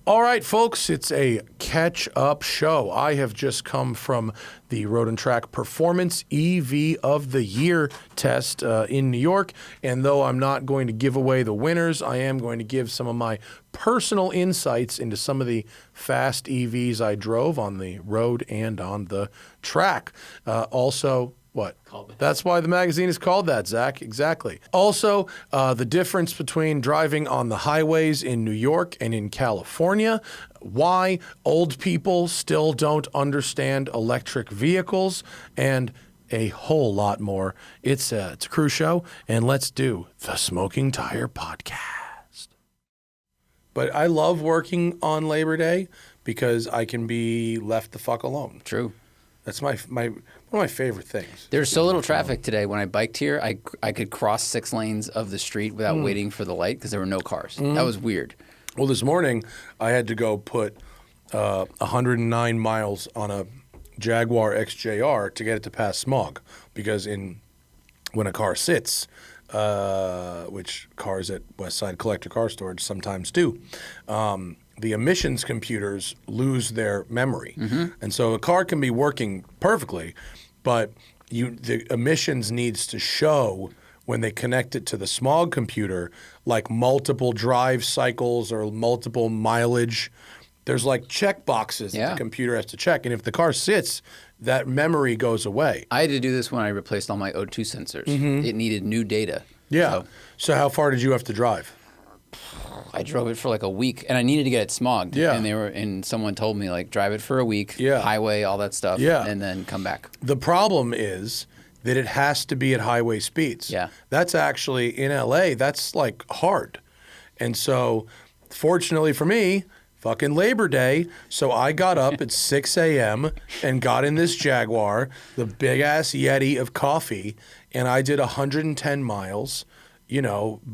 All right, folks, it's a catch-up show. I have just come from the Road and Track Performance EV of the Year test in New York, and though I'm not going to give away the winners, I am going to give some of my personal insights into some of the fast EVs I drove on the road and on the track. Also, what? That's why the magazine is called that, Zach. Exactly. Also, the difference between driving on the highways in New York and in California, why old people still don't understand electric vehicles, and a whole lot more. It's a crew show, and let's do the Smoking Tire Podcast. But I love working on Labor Day because I can be left the fuck alone. True. That's one of my favorite things. There's so little traffic today. When I biked here, I could cross 6 lanes of the street without waiting for the light because there were no cars. That was weird. Well, this morning I had to go put 109 miles on a Jaguar XJR to get it to pass smog because when a car sits, which cars at West Side Collector Car Storage sometimes do, the emissions computers lose their memory. And so a car can be working perfectly, but the emissions needs to show when they connect it to the smog computer, like multiple drive cycles or multiple mileage. There's like check boxes that the computer has to check. And if the car sits, that memory goes away. I had to do this when I replaced all my O2 sensors. It needed new data. Yeah. So how far did you have to drive? I drove it for like a week, and I needed to get it smogged. Yeah. And someone told me, like, drive it for a week, highway, all that stuff, and then come back. The problem is that it has to be at highway speeds. Yeah. That's actually, in LA, that's like hard. And so, fortunately for me, fucking Labor Day, so I got up at 6 a.m. and got in this Jaguar, the big-ass Yeti of coffee, and I did 110 miles,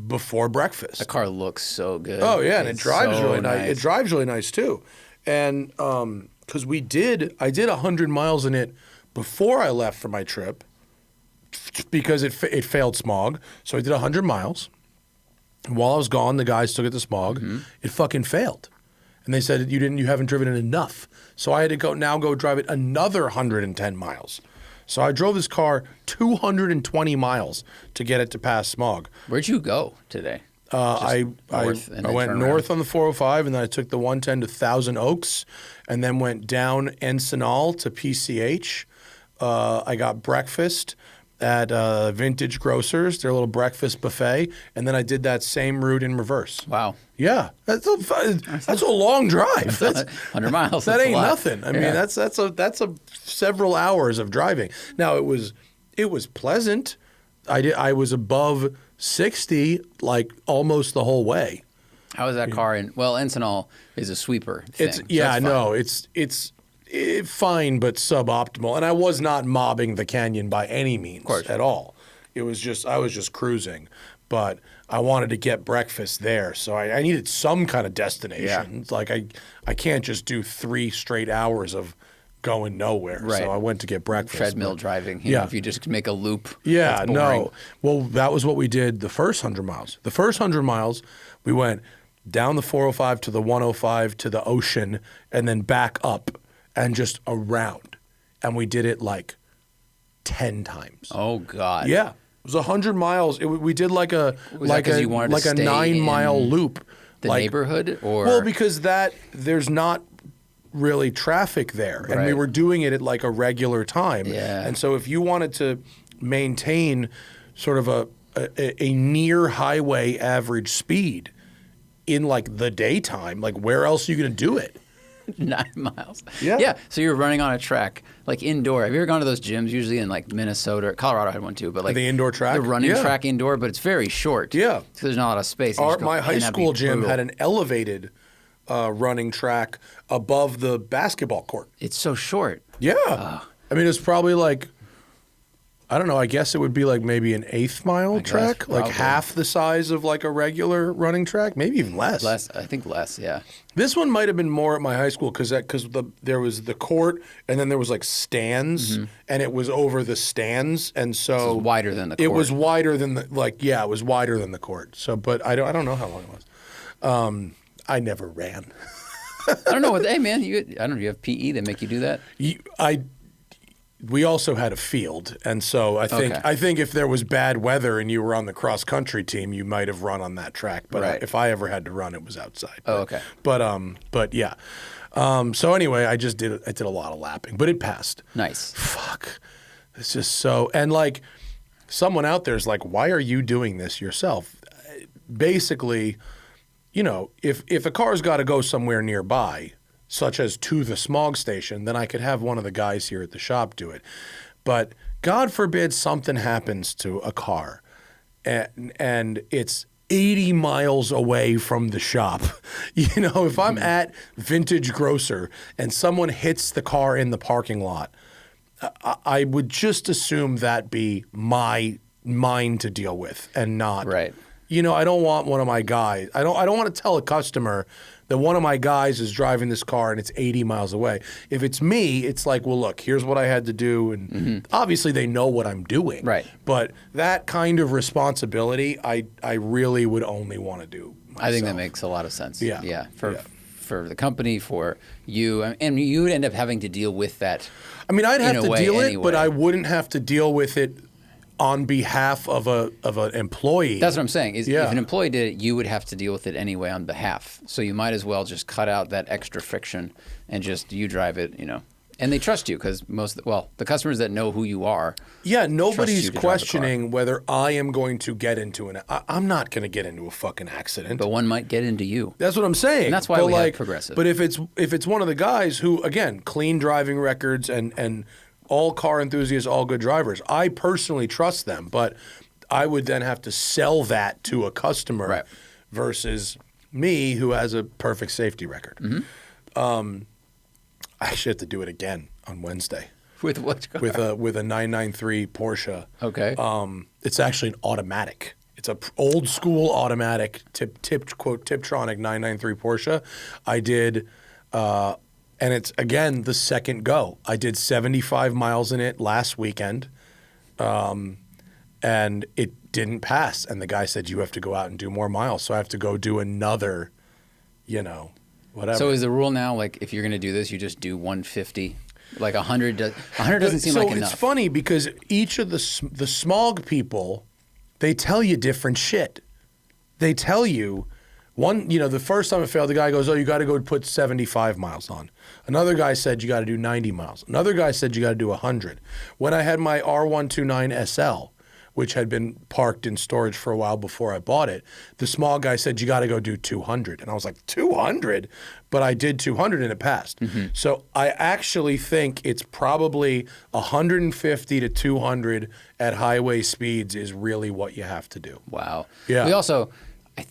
before breakfast. The car looks so good. Oh, yeah, and it drives so really nice. It drives really nice, too. And because I did 100 miles in it before I left for my trip because it failed smog. So I did 100 miles. And while I was gone, the guys took it to smog. It fucking failed. And they said, you haven't driven it enough. So I had to go drive it another 110 miles. So I drove this car 220 miles to get it to pass smog. Where'd you go today? I went north on the 405, and then I took the 110 to Thousand Oaks, and then went down Encinal to PCH. I got breakfast at Vintage Grocers, their little breakfast buffet, and then I did that same route in reverse. Wow. Yeah, that's a long drive. That's 100 miles. That ain't nothing. I mean, that's a several hours of driving. Now it was pleasant. I was above 60 like almost the whole way. How is that car? Encinal is a sweeper thing. It's fine but suboptimal. And I was not mobbing the canyon by any means at all. It was just I was just cruising, but I wanted to get breakfast there, so I needed some kind of destination. Yeah. It's like I can't just do 3 straight hours of going nowhere. Right. So I went to get breakfast. Treadmill driving. If you just make a loop. Yeah, no. Well, that was what we did the first 100 miles. The first 100 miles, we went down the 405 to the 105 to the ocean and then back up and just around. And we did it like 10 times. Oh, God. Yeah. It was 100 miles. We did like a 9-mile loop. The neighborhood, or well, because there's not really traffic there, and we were doing it at like a regular time. Yeah. And so if you wanted to maintain sort of a near highway average speed in like the daytime, like where else are you going to do it? 9 miles. Yeah. Yeah. So you're running on a track, like indoor. Have you ever gone to those gyms, usually in like Minnesota? Colorado had one too, but like the indoor track? The running track indoor, but it's very short. Yeah. So there's not a lot of space. My high school gym had an elevated running track above the basketball court. It's so short. Yeah. I mean, it's probably like, I don't know, I guess it would be like maybe an 1/8 mile track, like half the size of like a regular running track, maybe even less. I think less, yeah. This one might have been more at my high school because there was the court and then there was like stands and it was over the stands, and so it was wider than the court. It was wider than it was wider than the court. So, but I don't know how long it was. I never ran. I don't know what. Hey, man, I don't know. You have PE that make you do that? We also had a field, and so I think if there was bad weather and you were on the cross country team, you might have run on that track. But if I ever had to run, it was outside. Oh, okay. But yeah. So anyway, I did a lot of lapping, but it passed. Nice. Fuck. It's just so, and like someone out there is like, why are you doing this yourself? Basically, you know, if a car's got to go somewhere nearby, such as to the smog station, then I could have one of the guys here at the shop do it. But God forbid something happens to a car and it's 80 miles away from the shop. You know, if I'm at Vintage Grocer and someone hits the car in the parking lot, I would just assume that be mine to deal with and not. Right. You know, I don't want one of my guys. I don't want to tell a customer that one of my guys is driving this car and it's 80 miles away. If it's me, it's like, well, look, here's what I had to do. And obviously they know what I'm doing. Right. But that kind of responsibility, I really would only want to do myself. I think that makes a lot of sense. Yeah. Yeah. For the company, for you, and you would end up having to deal with that. I mean, I'd have to deal anyway. it, but I wouldn't have to deal with it on behalf of an employee. That's what I'm saying. If an employee did it, you would have to deal with it anyway on behalf. So you might as well just cut out that extra friction and just you drive it, you know. And they trust you because the customers that know who you are. Yeah, nobody's questioning whether I am going to get into I'm not going to get into a fucking accident. But one might get into you. That's what I'm saying. And that's why we have Progressive. But if it's one of the guys who, again, clean driving records and all car enthusiasts, all good drivers, I personally trust them. But I would then have to sell that to a customer versus me, who has a perfect safety record. I actually have to do it again on Wednesday. With what car? With a 993 Porsche. Okay. It's actually an automatic. It's a old school automatic Tiptronic 993 Porsche. I did, and it's again the second go. I did 75 miles in it last weekend, and it didn't pass. And the guy said you have to go out and do more miles, so I have to go do another, whatever. So is the rule now, like, if you're going to do this, you just do 150? Like 100 doesn't seem like enough. So it's funny because each of the smog people, they tell you different shit. They tell you, the first time it failed, the guy goes, oh, you got to go put 75 miles on. Another guy said you got to do 90 miles. Another guy said you got to do 100. When I had my R129 SL, which had been parked in storage for a while before I bought it, the small guy said, you got to go do 200. And I was like, 200? But I did 200 and it passed. So I actually think it's probably 150 to 200 at highway speeds is really what you have to do. Wow. Yeah. We also,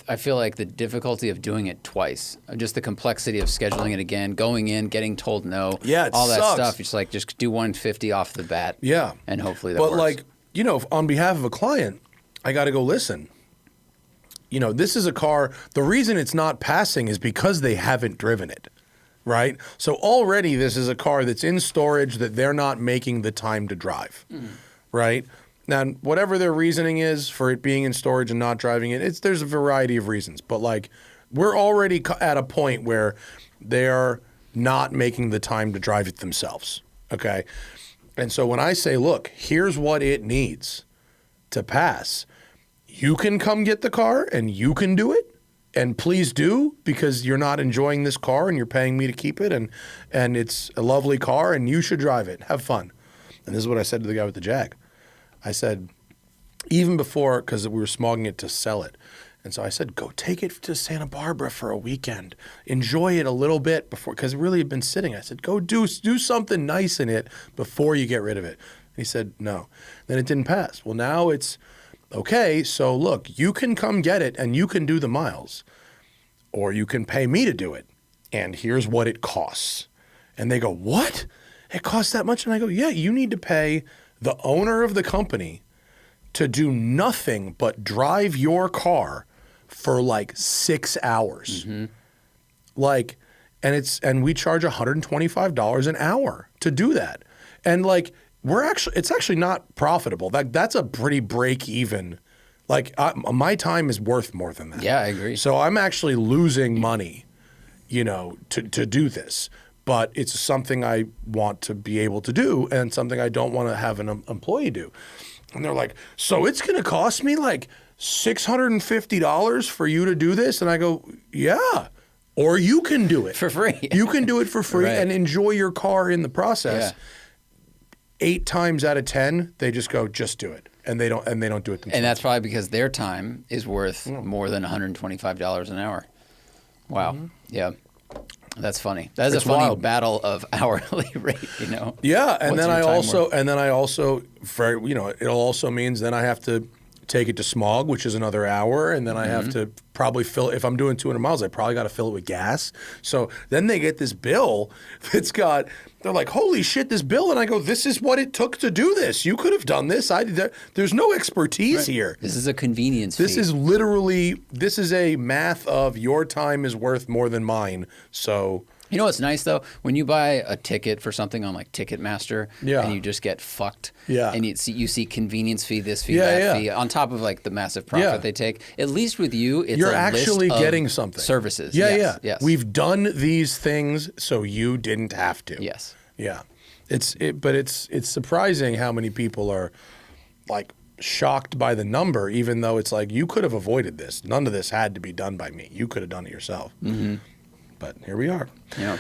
I feel like the difficulty of doing it twice, just the complexity of scheduling it again, going in, getting told no, it all that sucks. stuff. It's like, just do 150 off the bat. Yeah. And hopefully that works. But like, on behalf of a client, I got to go listen. This is a car, the reason it's not passing is because they haven't driven it, right? So already this is a car that's in storage that they're not making the time to drive, right? Now, whatever their reasoning is for it being in storage and not driving it, there's a variety of reasons. But like, we're already at a point where they're not making the time to drive it themselves, okay? And so when I say, look, here's what it needs to pass, you can come get the car and you can do it, and please do, because you're not enjoying this car and you're paying me to keep it, and it's a lovely car and you should drive it. Have fun. And this is what I said to the guy with the Jag. I said, even before, because we were smogging it to sell it, and so I said, go take it to Santa Barbara for a weekend. Enjoy it a little bit before, because it really had been sitting. I said, go do something nice in it before you get rid of it. And he said, no. Then it didn't pass. Well, now it's, okay, so look, you can come get it and you can do the miles, or you can pay me to do it, and here's what it costs. And they go, what? It costs that much? And I go, yeah, you need to pay the owner of the company to do nothing but drive your car for like 6 hours. Like, and we charge $125 an hour to do that. And like, it's actually not profitable. That's a pretty break even. Like, my time is worth more than that. Yeah, I agree. So I'm actually losing money to do this. But it's something I want to be able to do and something I don't want to have an employee do. And they're like, so it's going to cost me like $650 for you to do this? And I go, yeah. Or you can do it. For free. You can do it for free and enjoy your car in the process. Yeah. 8 times out of 10, they just go, just do it. And they don't do it themselves. And that's probably because their time is worth more than $125 an hour. Wow. Yeah. That's funny. That's a funny battle of hourly rate, Yeah, and then I also it also means then I have to take it to smog, which is another hour, and then I have to probably fill. If I'm doing 200 miles, I probably got to fill it with gas. So then they get this bill that's got. They're like, "Holy shit, this bill!" And I go, "This is what it took to do this. You could have done this. There's no expertise here. This is a convenience This fee. This is a math of your time is worth more than mine. So." You know what's nice though? When you buy a ticket for something on like Ticketmaster, and you just get fucked, and you see convenience fee, this fee, that fee, on top of like the massive profit they take. At least with you, it's you're a actually list of getting something. Services. Yes. Yes. We've done these things so you didn't have to. Yes. Yeah. But it's surprising how many people are like shocked by the number, even though it's like you could have avoided this. None of this had to be done by me. You could have done it yourself. Mm-hmm. But here we are. Yeah.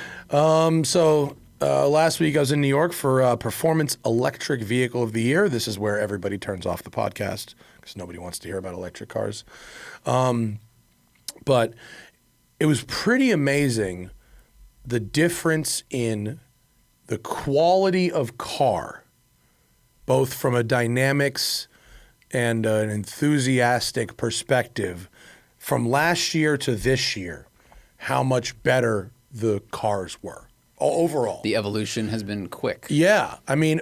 So last week I was in New York for Performance Electric Vehicle of the Year. This is where everybody turns off the podcast because nobody wants to hear about electric cars. But it was pretty amazing the difference in the quality of car, both from a dynamics and an enthusiastic perspective, from last year to this year. How much better the cars were overall. The evolution has been quick. Yeah. I mean,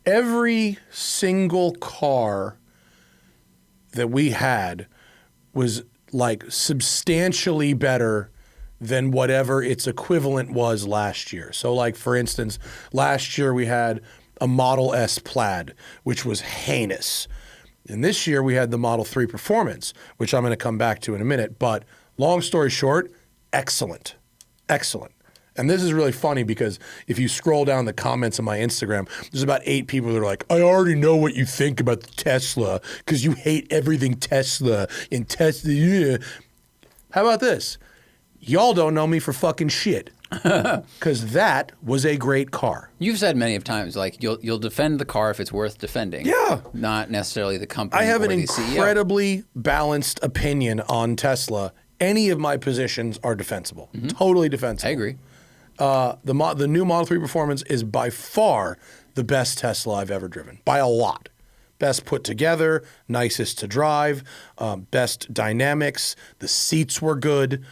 every single car that we had was like substantially better than whatever its equivalent was last year. So like, for instance, last year we had a Model S Plaid, which was heinous. And this year we had the Model 3 Performance, which I'm going to come back to in a minute. But long story short, excellent. And this is really funny because if you scroll down the comments on my Instagram, there's about 8 people that are like, I already know what you think about the Tesla because you hate everything Tesla and Tesla. Yeah. How about this? Y'all don't know me for fucking shit because that was a great car. You've said many of times, like you'll defend the car if it's worth defending. Yeah. Not necessarily the company. I have an or the incredibly balanced opinion on Tesla. Any of my positions are defensible. Totally defensible. I agree. The new Model 3 Performance is by far the best Tesla I've ever driven, by a lot. Best put together, nicest to drive, best dynamics. The seats were good.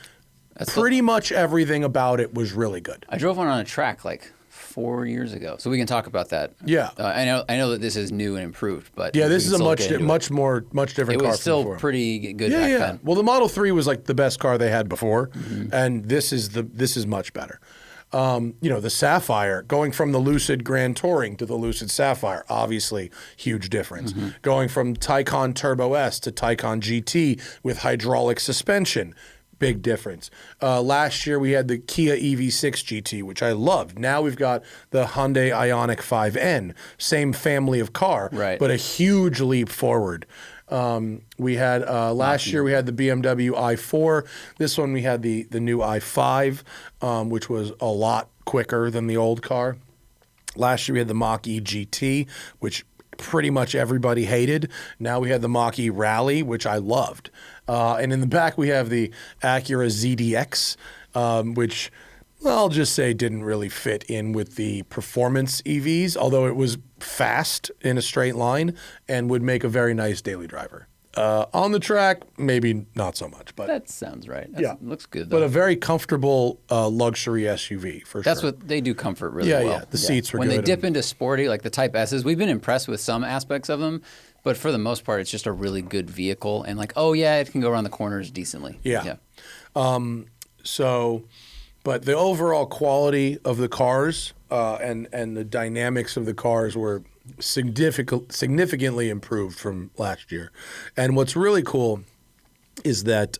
Pretty much everything about it was really good. I drove one on a track like 4 years ago, so we can talk about that. Yeah, I know that this is new and improved, but yeah, this is a much different car. It was still pretty good back then. Well, the Model 3 was like the best car they had before, and this is much better. The Sapphire, going from the Lucid Grand Touring to the Lucid Sapphire, obviously huge difference. Going from Taycan Turbo S to Taycan GT with hydraulic suspension, big difference. Last year we had the Kia EV6 GT, which I loved. Now we've got the Hyundai Ioniq 5N, same family of car, but a huge leap forward. We had last year we had the BMW i4. This one we had the new i5, which was a lot quicker than the old car. Last year we had the Mach-E GT, which pretty much everybody hated. Now we had the Mach-E Rally, which I loved. And in the back we have the Acura ZDX, which I'll just say didn't really fit in with the performance EVs, although it was fast in a straight line and would make a very nice daily driver. On the track, maybe not so much, but that sounds right. Looks good, though. But a very comfortable luxury SUV for sure. That's what they do comfort really well. Yeah, the seats were when good. When they dip into sporty, like the Type S's, we've been impressed with some aspects of them, but for the most part, it's just a really good vehicle. And like, oh yeah, it can go around the corners decently. Yeah. But the overall quality of the cars and the dynamics of the cars were significantly improved from last year. And what's really cool is that,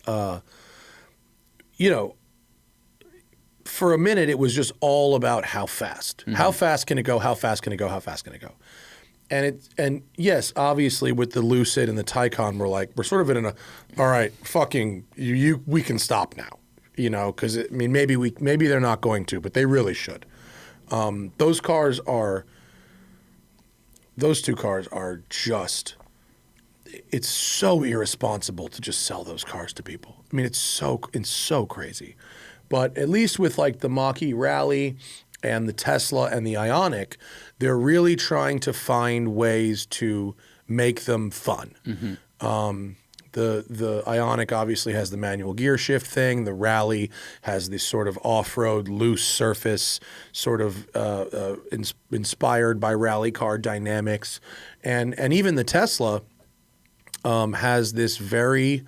for a minute, it was just all about how fast. How fast can it go? How fast can it go? How fast can it go? And yes, obviously with the Lucid and the Taycan, we're sort of in all right, fucking we can stop now, because maybe they're not going to, but they really should. Those two cars are just. It's so irresponsible to just sell those cars to people. I mean, it's so crazy. But at least with like the Mach-E Rally and the Tesla and the Ioniq, they're really trying to find ways to make them fun. The Ioniq obviously has the manual gear shift thing. The Rally has this sort of off-road loose surface, sort of inspired by rally car dynamics, and even the Tesla has this very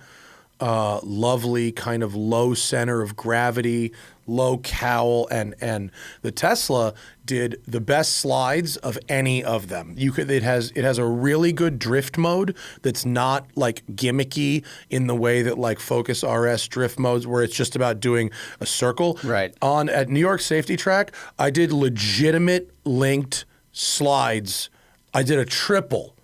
lovely kind of low center of gravity, low cowl, and the Tesla did the best slides of any of them. It has a really good drift mode that's not like gimmicky in the way that like Focus RS drift modes where it's just about doing a circle. Right. At New York Safety Track, I did legitimate linked slides. I did a triple,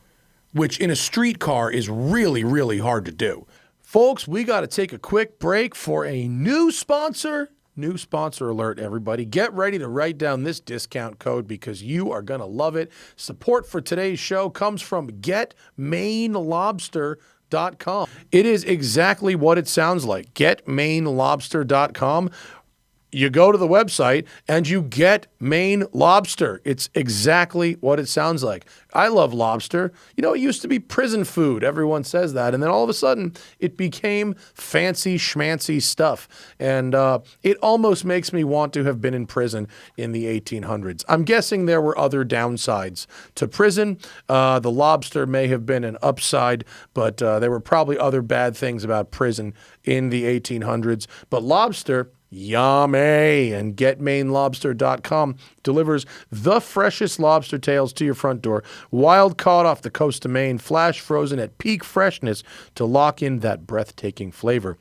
which in a street car is really, really hard to do. Folks, we got to take a quick break for a new sponsor. New sponsor alert, everybody. Get ready to write down this discount code because you are going to love it. Support for today's show comes from GetMaineLobster.com. It is exactly what it sounds like. GetMaineLobster.com. You go to the website and you get Maine lobster. It's exactly what it sounds like. I love lobster. It used to be prison food. Everyone says that. And then all of a sudden, it became fancy schmancy stuff. And it almost makes me want to have been in prison in the 1800s. I'm guessing there were other downsides to prison. The lobster may have been an upside, but there were probably other bad things about prison in the 1800s. But lobster, yummy, and GetMaineLobster.com delivers the freshest lobster tails to your front door, wild caught off the coast of Maine, flash frozen at peak freshness to lock in that breathtaking flavor.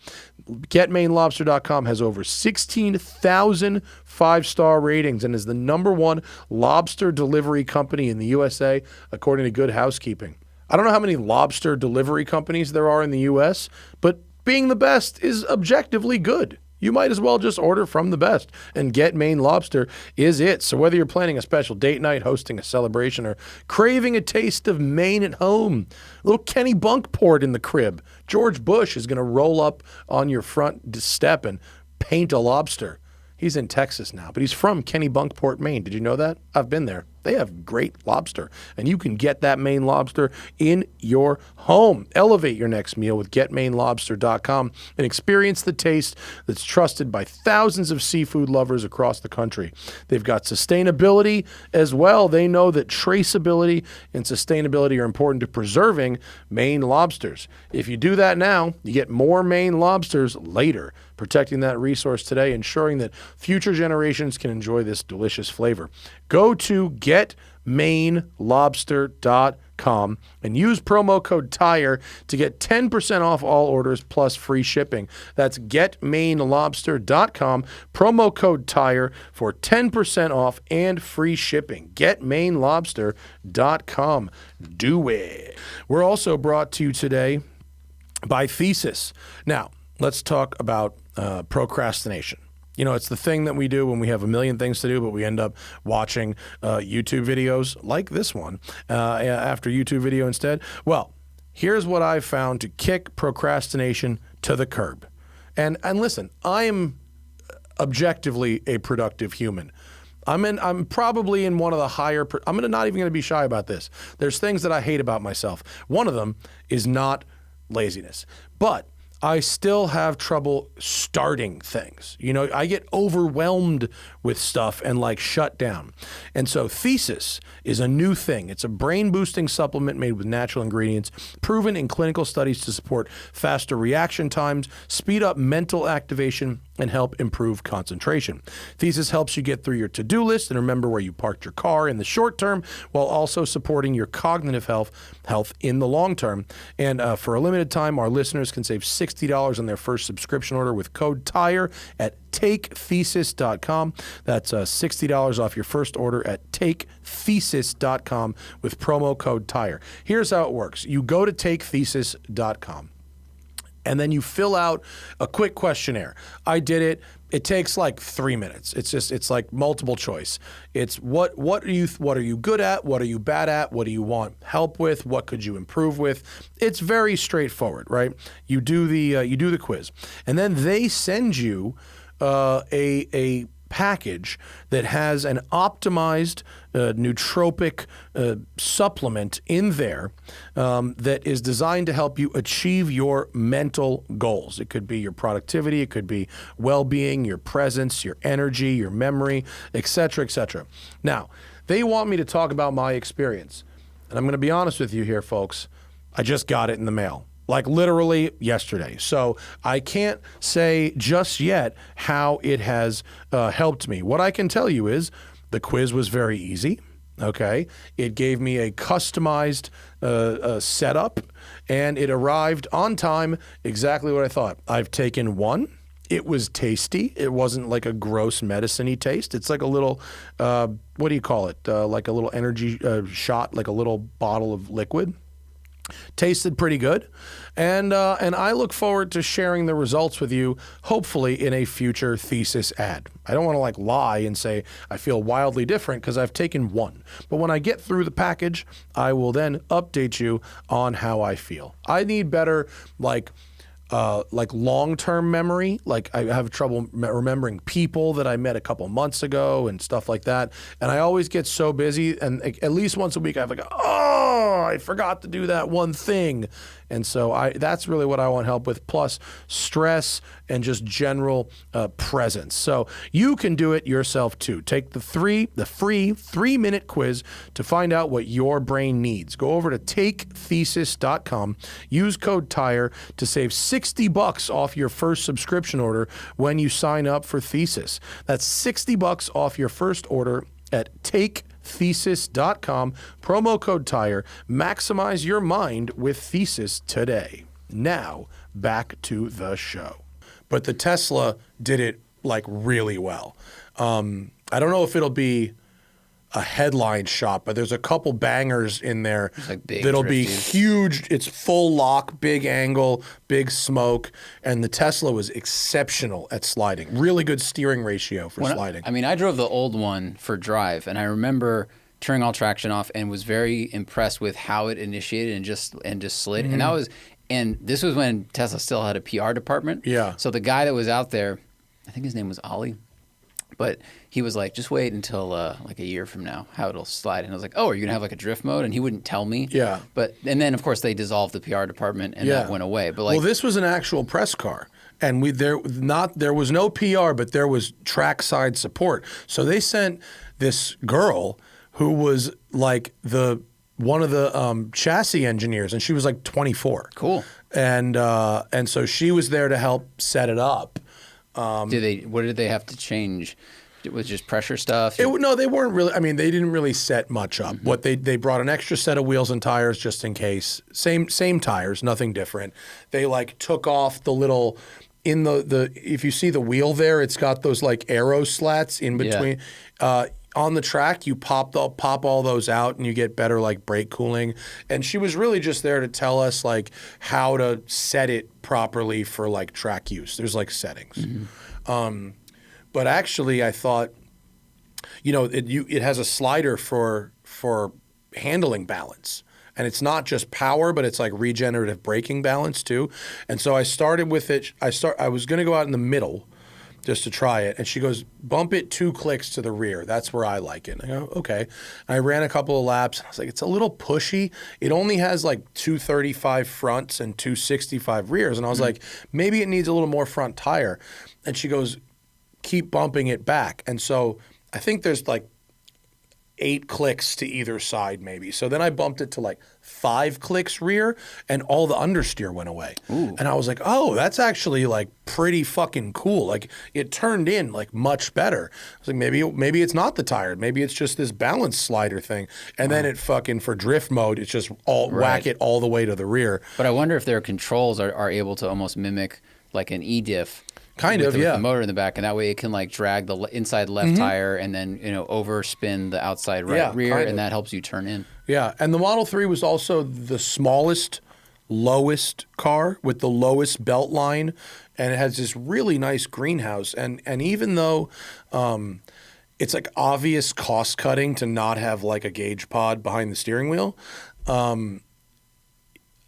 GetMaineLobster.com has over 16,000 five-star ratings and is the #1 lobster delivery company in the USA, according to Good Housekeeping. I don't know how many lobster delivery companies there are in the U.S., but being the best is objectively good. You might as well just order from the best, and Get Maine Lobster is it. So whether you're planning a special date night, hosting a celebration, or craving a taste of Maine at home, a little Kenny Bunkport in the crib, George Bush is going to roll up on your front step and paint a lobster. He's in Texas now, but he's from Kenny Bunkport, Maine. Did you know that? I've been there. They have great lobster, and you can get that Maine lobster in your home. Elevate your next meal with GetMaineLobster.com and experience the taste that's trusted by thousands of seafood lovers across the country. They've got sustainability as well. They know that traceability and sustainability are important to preserving Maine lobsters. If you do that now, you get more Maine lobsters later, protecting that resource today, ensuring that future generations can enjoy this delicious flavor. Go to GetMaineLobster.com and use promo code TIRE to get 10% off all orders plus free shipping. That's GetMaineLobster.com, promo code TIRE for 10% off and free shipping. GetMaineLobster.com. Do it. We're also brought to you today by Thesis. Now, let's talk about procrastination. It's the thing that we do when we have a million things to do, but we end up watching YouTube videos like this one after YouTube video instead. Well, here's what I've found to kick procrastination to the curb. And listen, I am objectively a productive human. I'm probably in one of the higher. I'm not even going to be shy about this. There's things that I hate about myself. One of them is not laziness, but I still have trouble starting things. I get overwhelmed with stuff and shut down. And so Thesis is a new thing. It's a brain-boosting supplement made with natural ingredients, proven in clinical studies to support faster reaction times, speed up mental activation, and help improve concentration. Thesis helps you get through your to-do list and remember where you parked your car in the short term, while also supporting your cognitive health in the long term. And for a limited time, our listeners can save $60 on their first subscription order with code TIRE at takethesis.com. That's $60 off your first order at takethesis.com with promo code TIRE. Here's how it works. You go to takethesis.com. and then you fill out a quick questionnaire. I did it. It takes like 3 minutes. It's like multiple choice. It's what are you good at? What are you bad at? What do you want help with? What could you improve with? It's very straightforward, right? You do the quiz, and then they send you a package that has an optimized nootropic supplement in there that is designed to help you achieve your mental goals. It could be your productivity, it could be well-being, your presence, your energy, your memory, etc., etc. Now, they want me to talk about my experience, and I'm going to be honest with you here, folks. I just got it in the mail. Like literally yesterday. So I can't say just yet how it has helped me. What I can tell you is the quiz was very easy. Okay. It gave me a customized setup, and it arrived on time, exactly what I thought. I've taken one. It was tasty. It wasn't like a gross medicine-y taste. It's like a little, what do you call it? Like a little energy shot, like a little bottle of liquid. Tasted pretty good, and I look forward to sharing the results with you, hopefully in a future Thesis ad. I don't want to like lie and say I feel wildly different because I've taken one. But when I get through the package, I will then update you on how I feel. I need better like long-term memory. Like I have trouble remembering people that I met a couple months ago and stuff like that. And I always get so busy, and at least once a week I have like, oh, I forgot to do that one thing. And so that's really what I want help with, plus stress and just general presence. So you can do it yourself too. Take the free 3-minute quiz to find out what your brain needs. Go over to takethesis.com. Use code TIRE to save $60 off your first subscription order when you sign up for Thesis. That's $60 off your first order at takethesis.com. Promo code TIRE. Maximize your mind with Thesis today. Now, back to the show. But the Tesla did it like really well. I don't know if it'll be a headline shot, but there's a couple bangers in there like big that'll be drifties. huge. It's full lock, big angle, big smoke, and the Tesla was exceptional at sliding. Really good steering ratio for sliding. I drove the old one for drive, and I remember turning all traction off and was very impressed with how it initiated and just slid. Mm-hmm. And this was when Tesla still had a PR department. Yeah. So the guy that was out there, I think his name was Ollie. But he was like, just wait until like a year from now, how it'll slide. And I was like, oh, are you going to have like a drift mode? And he wouldn't tell me. Yeah. And then, of course, they dissolved the PR department and that went away. But like, well, this was an actual press car. And there was no PR, but there was trackside support. So they sent this girl who was like one of the chassis engineers, and she was like 24. Cool. And so she was there to help set it up. What did they have to change? It was just pressure stuff? No, they weren't really. I mean, they didn't really set much up. Mm-hmm. What they brought an extra set of wheels and tires just in case. Same tires, nothing different. They like took off the little in the if you see the wheel there, it's got those like arrow slats in between. Yeah. On the track, you pop all those out, and you get better like brake cooling. And she was really just there to tell us like how to set it properly for like track use. There's like settings. Mm-hmm. But actually, I thought, it has a slider for handling balance. And it's not just power, but it's like regenerative braking balance too. And so I started with it. I was going to go out in the middle just to try it. And she goes, bump it 2 clicks to the rear. That's where I like it. And I go, okay. And I ran a couple of laps, and I was like, it's a little pushy. It only has like 235 fronts and 265 rears. And I was like, maybe it needs a little more front tire. And she goes, keep bumping it back. And so I think there's like 8 clicks to either side maybe. So then I bumped it to like 5 clicks rear, and all the understeer went away. Ooh. And I was like, oh, that's actually like pretty fucking cool. Like it turned in like much better. I was like, maybe it's not the tire. Maybe it's just this balance slider thing. And then it fucking, for drift mode, it's just whack it all the way to the rear. But I wonder if their controls are able to almost mimic like an e-diff. With the motor in the back, and that way it can like drag the inside left tire and then overspin the outside rear, and that helps you turn in. Yeah, and the Model 3 was also the smallest, lowest car with the lowest belt line, and it has this really nice greenhouse. And even though it's like obvious cost cutting to not have like a gauge pod behind the steering wheel,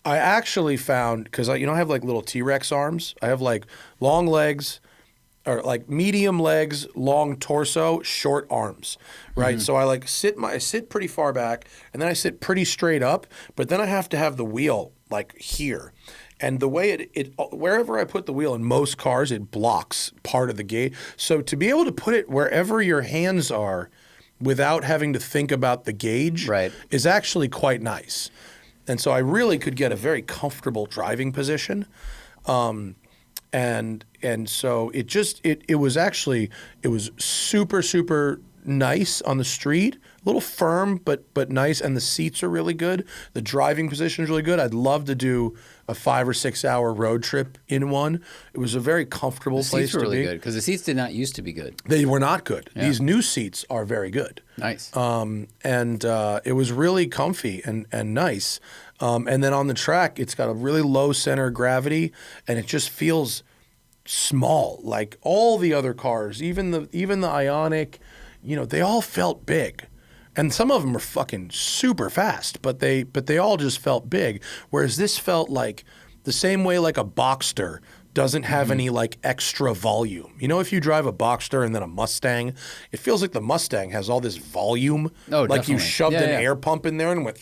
I actually found, because I have like little T-Rex arms. I have like long legs, or like medium legs, long torso, short arms, right? So I like sit pretty far back, and then I sit pretty straight up, but then I have to have the wheel like here. And the way it wherever I put the wheel in most cars, it blocks part of the gate. So to be able to put it wherever your hands are without having to think about the gauge is actually quite nice. And so I really could get a very comfortable driving position. And so it was super, super nice on the street, a little firm, but nice. And the seats are really good. The driving position is really good. I'd love to do a 5 or 6 hour road trip in one. It was a very comfortable place to be. The seats were really good, because the seats did not used to be good. They were not good. Yeah. These new seats are very good. Nice. And it was really comfy and nice. And then on the track, it's got a really low center of gravity, and it just feels small. Like all the other cars, even the Ioniq, they all felt big. And some of them were fucking super fast, but they all just felt big. Whereas this felt like the same way like a Boxster doesn't have any like extra volume. If you drive a Boxster and then a Mustang, it feels like the Mustang has all this volume. Oh, like definitely. you shoved an air pump in there and went,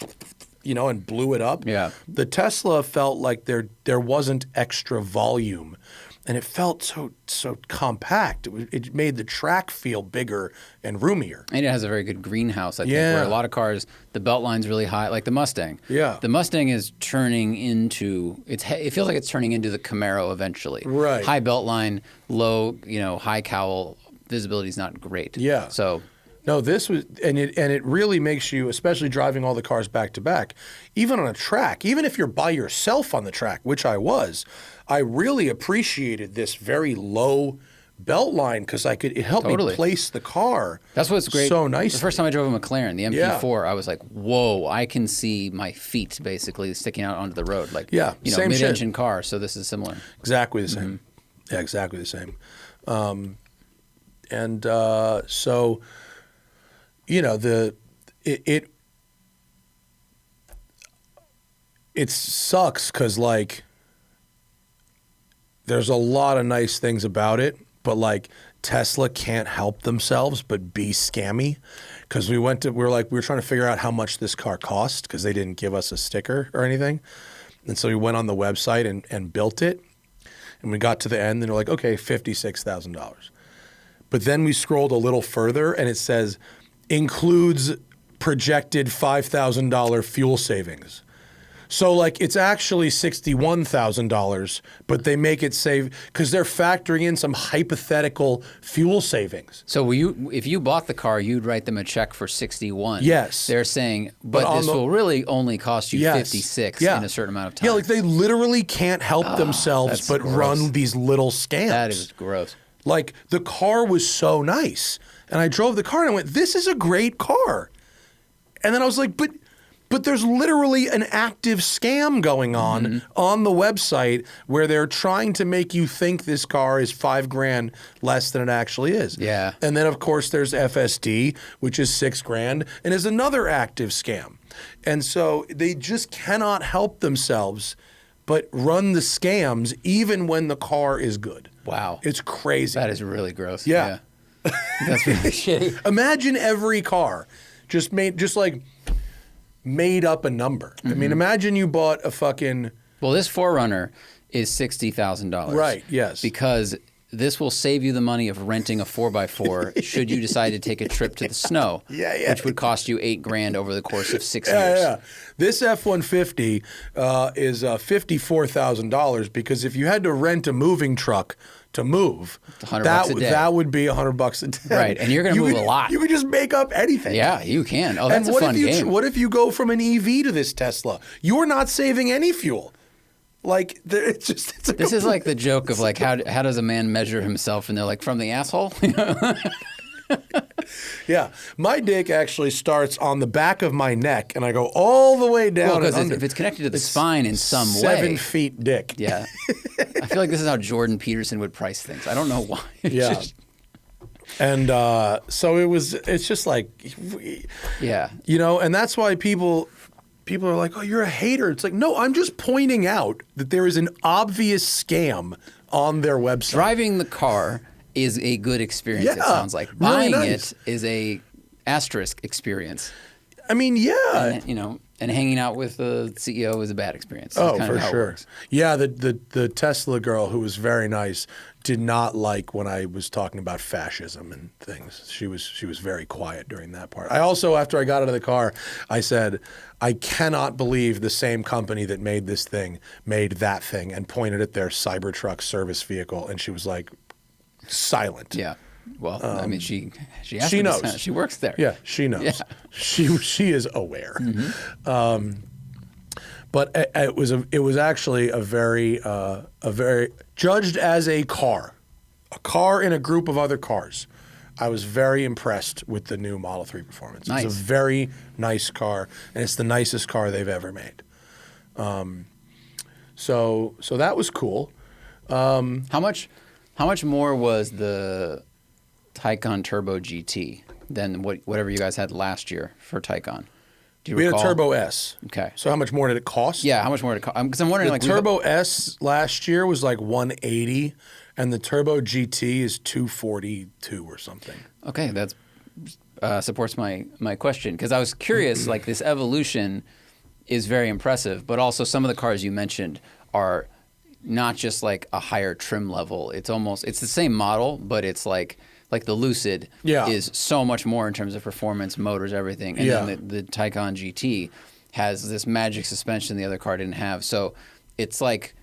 and blew it up. Yeah. The Tesla felt like there wasn't extra volume. And it felt so compact. It made the track feel bigger and roomier. And it has a very good greenhouse, I think, where a lot of cars, the belt line's really high, like the Mustang. Yeah. The Mustang is turning into, it feels like it's turning into the Camaro eventually. Right. High belt line, low, high cowl, visibility is not great. Yeah. So... No, this was, and it really makes you, especially driving all the cars back to back, even on a track, even if you're by yourself on the track, which I was, I really appreciated this very low belt line, because it helped me place the car. That's what's great. So nice. The first time I drove a McLaren, the MP4, I was like, whoa, I can see my feet basically sticking out onto the road. Like, same mid-engine shit. car, so this is similar. Exactly the same. Yeah, exactly the same. So... it sucks because like there's a lot of nice things about it, but like Tesla can't help themselves but be scammy, because we were trying to figure out how much this car cost, because they didn't give us a sticker or anything, and so we went on the website and built it, and we got to the end and they're like, okay, $56,000, but then we scrolled a little further and it says includes projected $5,000 fuel savings. So like it's actually $61,000, but they make it save because they're factoring in some hypothetical fuel savings. So if you bought the car, you'd write them a check for 61. Yes. They're saying, but this will really only cost you 56 in a certain amount of time. Yeah, like they literally can't help themselves but run these little scams. That is gross. Like the car was so nice. And I drove the car and I went, this is a great car. And then I was like, but there's literally an active scam going on the website where they're trying to make you think this car is $5,000 less than it actually is. Yeah. And then of course there's FSD, which is $6,000 and is another active scam. And so they just cannot help themselves but run the scams even when the car is good. Wow. It's crazy. That is really gross. Yeah. That's really shitty. Imagine every car just made up a number. I mean, imagine you bought a fucking... Well, this 4Runner is $60,000. Right, yes. Because this will save you the money of renting a 4x4 should you decide to take a trip to the snow, which would cost you $8,000 over the course of 6 years. Yeah. This F-150 is $54,000 because if you had to rent a moving truck to move, $100 a day. That would be $100 a day. Right, and you're going to move a lot. You could just make up anything. Yeah, you can. Oh, that's a fun game. What if you go from an EV to this Tesla? You're not saving any fuel. Like, it's just... This is like the joke of, like, how does a man measure himself? And they're like, from the asshole? Yeah. My dick actually starts on the back of my neck, and I go all the way down. Well, because if it's connected to the spine in some way... 7 feet dick. Yeah. I feel like this is how Jordan Peterson would price things. I don't know why. Yeah. And so it's just like... Yeah. You know, and that's why people are like, oh, you're a hater. It's like, no, I'm just pointing out that there is an obvious scam on their website. Driving the car is a good experience, it sounds like. Really Buying nice. it is a asterisk experience. I mean, yeah. And, you know, and hanging out with the CEO is a bad experience. Oh, That's kind for of how it sure. works. Yeah, the Tesla girl who was very nice did not like when I was talking about fascism and things. She was very quiet during that part. I also, after I got out of the car, I said, I cannot believe the same company that made this thing made that thing, and pointed at their Cybertruck service vehicle, and she was like silent. Yeah. Well, I mean, she has she to be knows. silent. She works there. Yeah, she knows. Yeah. She is aware. Mm-hmm. But it was actually a very judged as a car in a group of other cars. I was very impressed with the new Model 3 Performance. Nice. It's a very nice car, and it's the nicest car they've ever made. So that was cool. How much more was the Taycan Turbo GT than whatever you guys had last year for Taycan? Do you We recall? had a Turbo S. Okay. So how much more did it cost? Yeah, how much more did it cost? Because I'm wondering, The like, Turbo S last year was like $180, and the Turbo GT is $242 or something. Okay, that supports my question, because I was curious. Like, this evolution is very impressive, but also some of the cars you mentioned are not just like a higher trim level. It's the same model, but it's like the Lucid is so much more in terms of performance, motors, everything. And then the Taycan GT has this magic suspension the other car didn't have. So it's like,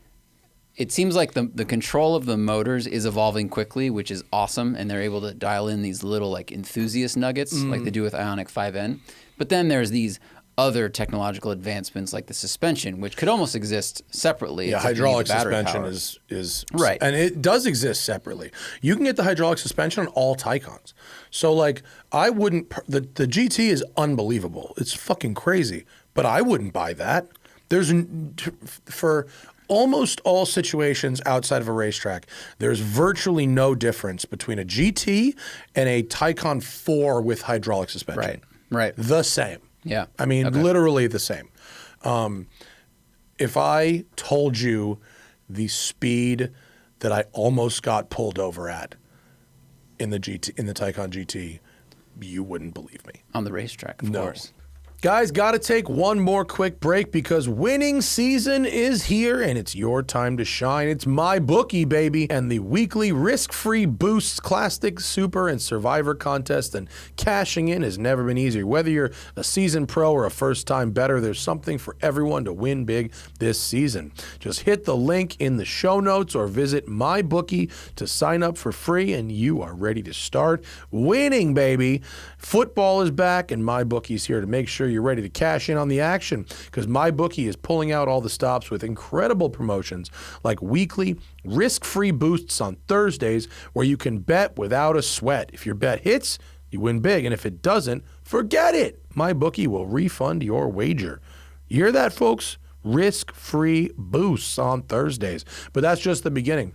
it seems like the control of the motors is evolving quickly, which is awesome. And they're able to dial in these little like enthusiast nuggets like they do with Ioniq 5N. But then there's these other technological advancements like the suspension, which could almost exist separately. Yeah, hydraulic suspension is right, and it does exist separately. You can get the hydraulic suspension on all Taycans. So like, I wouldn't. The GT is unbelievable. It's fucking crazy, but I wouldn't buy that. For almost all situations outside of a racetrack, there's virtually no difference between a GT and a Taycan 4 with hydraulic suspension. Right. The same. Yeah. I mean, literally the same. If I told you the speed that I almost got pulled over at in the Taycan GT, you wouldn't believe me. On the racetrack, of course. Guys, got to take one more quick break because winning season is here and it's your time to shine. It's my bookie, baby, and the weekly risk-free boosts, classic, super, and survivor contest, and cashing in has never been easier. Whether you're a seasoned pro or a first-time bettor, there's something for everyone to win big this season. Just hit the link in the show notes or visit MyBookie to sign up for free, and you are ready to start winning, baby. Football is back, and MyBookie's here to make sure you're ready to cash in on the action, because MyBookie is pulling out all the stops with incredible promotions like weekly risk-free boosts on Thursdays where you can bet without a sweat. If your bet hits, you win big, and if it doesn't, forget it. MyBookie will refund your wager. You hear that, folks? Risk-free boosts on Thursdays. But that's just the beginning.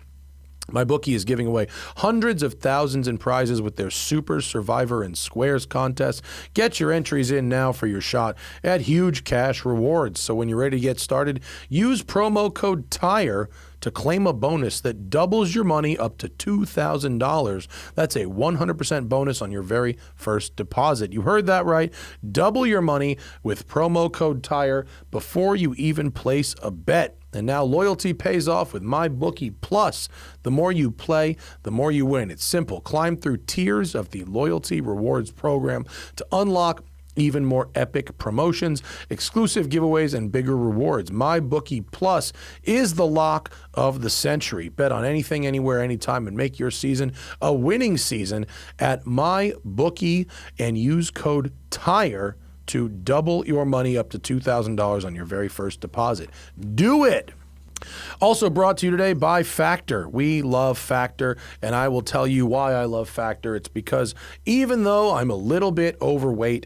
MyBookie is giving away hundreds of thousands in prizes with their Super Survivor and Squares contest. Get your entries in now for your shot at huge cash rewards. So when you're ready to get started, use promo code TIRE to claim a bonus that doubles your money up to $2,000. That's a 100% bonus on your very first deposit. You heard that right. Double your money with promo code TIRE before you even place a bet. And now loyalty pays off with MyBookie Plus. The more you play, the more you win. It's simple. Climb through tiers of the loyalty rewards program to unlock even more epic promotions, exclusive giveaways, and bigger rewards. MyBookie Plus is the lock of the century. Bet on anything, anywhere, anytime, and make your season a winning season at MyBookie and use code TIRE to double your money up to $2,000 on your very first deposit. Do it! Also brought to you today by Factor. We love Factor, and I will tell you why I love Factor. It's because even though I'm a little bit overweight,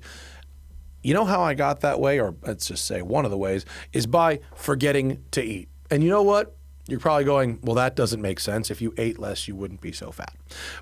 you know how I got that way, or let's just say one of the ways, is by forgetting to eat. And you know what? You're probably going, well, that doesn't make sense. If you ate less, you wouldn't be so fat.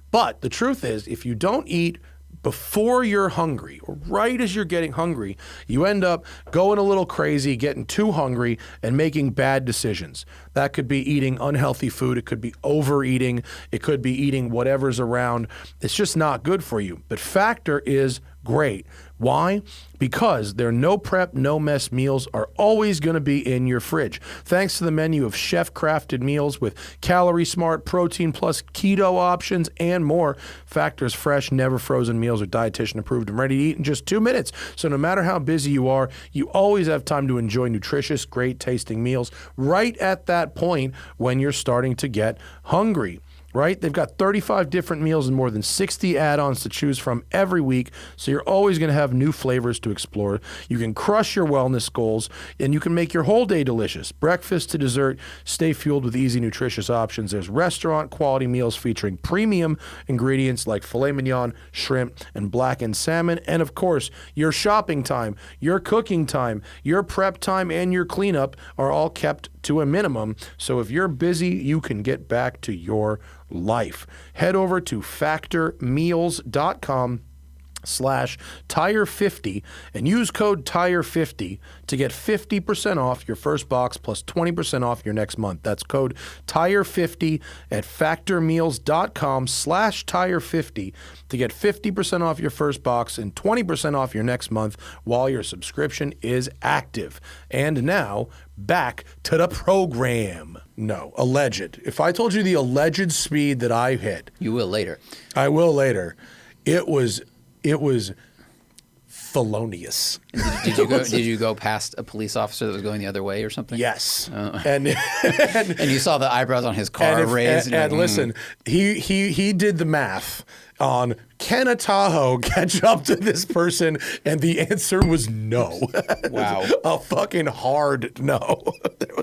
But the truth is, if you don't eat before you're hungry, or right as you're getting hungry, you end up going a little crazy, getting too hungry, and making bad decisions. That could be eating unhealthy food. It could be overeating. It could be eating whatever's around. It's just not good for you. But Factor is great. Why? Because their no prep, no mess meals are always going to be in your fridge. Thanks to the menu of chef-crafted meals with calorie smart, protein plus, keto options, and more, Factor's fresh, never frozen meals are dietitian approved and ready to eat in just 2 minutes. So no matter how busy you are, you always have time to enjoy nutritious, great tasting meals right at that point when you're starting to get hungry. Right? They've got 35 different meals and more than 60 add-ons to choose from every week, so you're always going to have new flavors to explore. You can crush your wellness goals, and you can make your whole day delicious. Breakfast to dessert, stay fueled with easy, nutritious options. There's restaurant-quality meals featuring premium ingredients like filet mignon, shrimp, and blackened salmon. And, of course, your shopping time, your cooking time, your prep time, and your cleanup are all kept to a minimum. So if you're busy, you can get back to your life. Head over to factormeals.com/tire50 and use code tire50 to get 50% off your first box plus 20% off your next month. That's code tire50 at factormeals.com/tire50 to get 50% off your first box and 20% off your next month while your subscription is active. And now, back to the program. No, alleged. If I told you the alleged speed that I hit. You will later. I will later. It was felonious. Did you go past a police officer that was going the other way or something? Yes. Oh. And you saw the eyebrows on his car raised. And listen, he did the math on, can a Tahoe catch up to this person? And the answer was no. Wow. A fucking hard no. It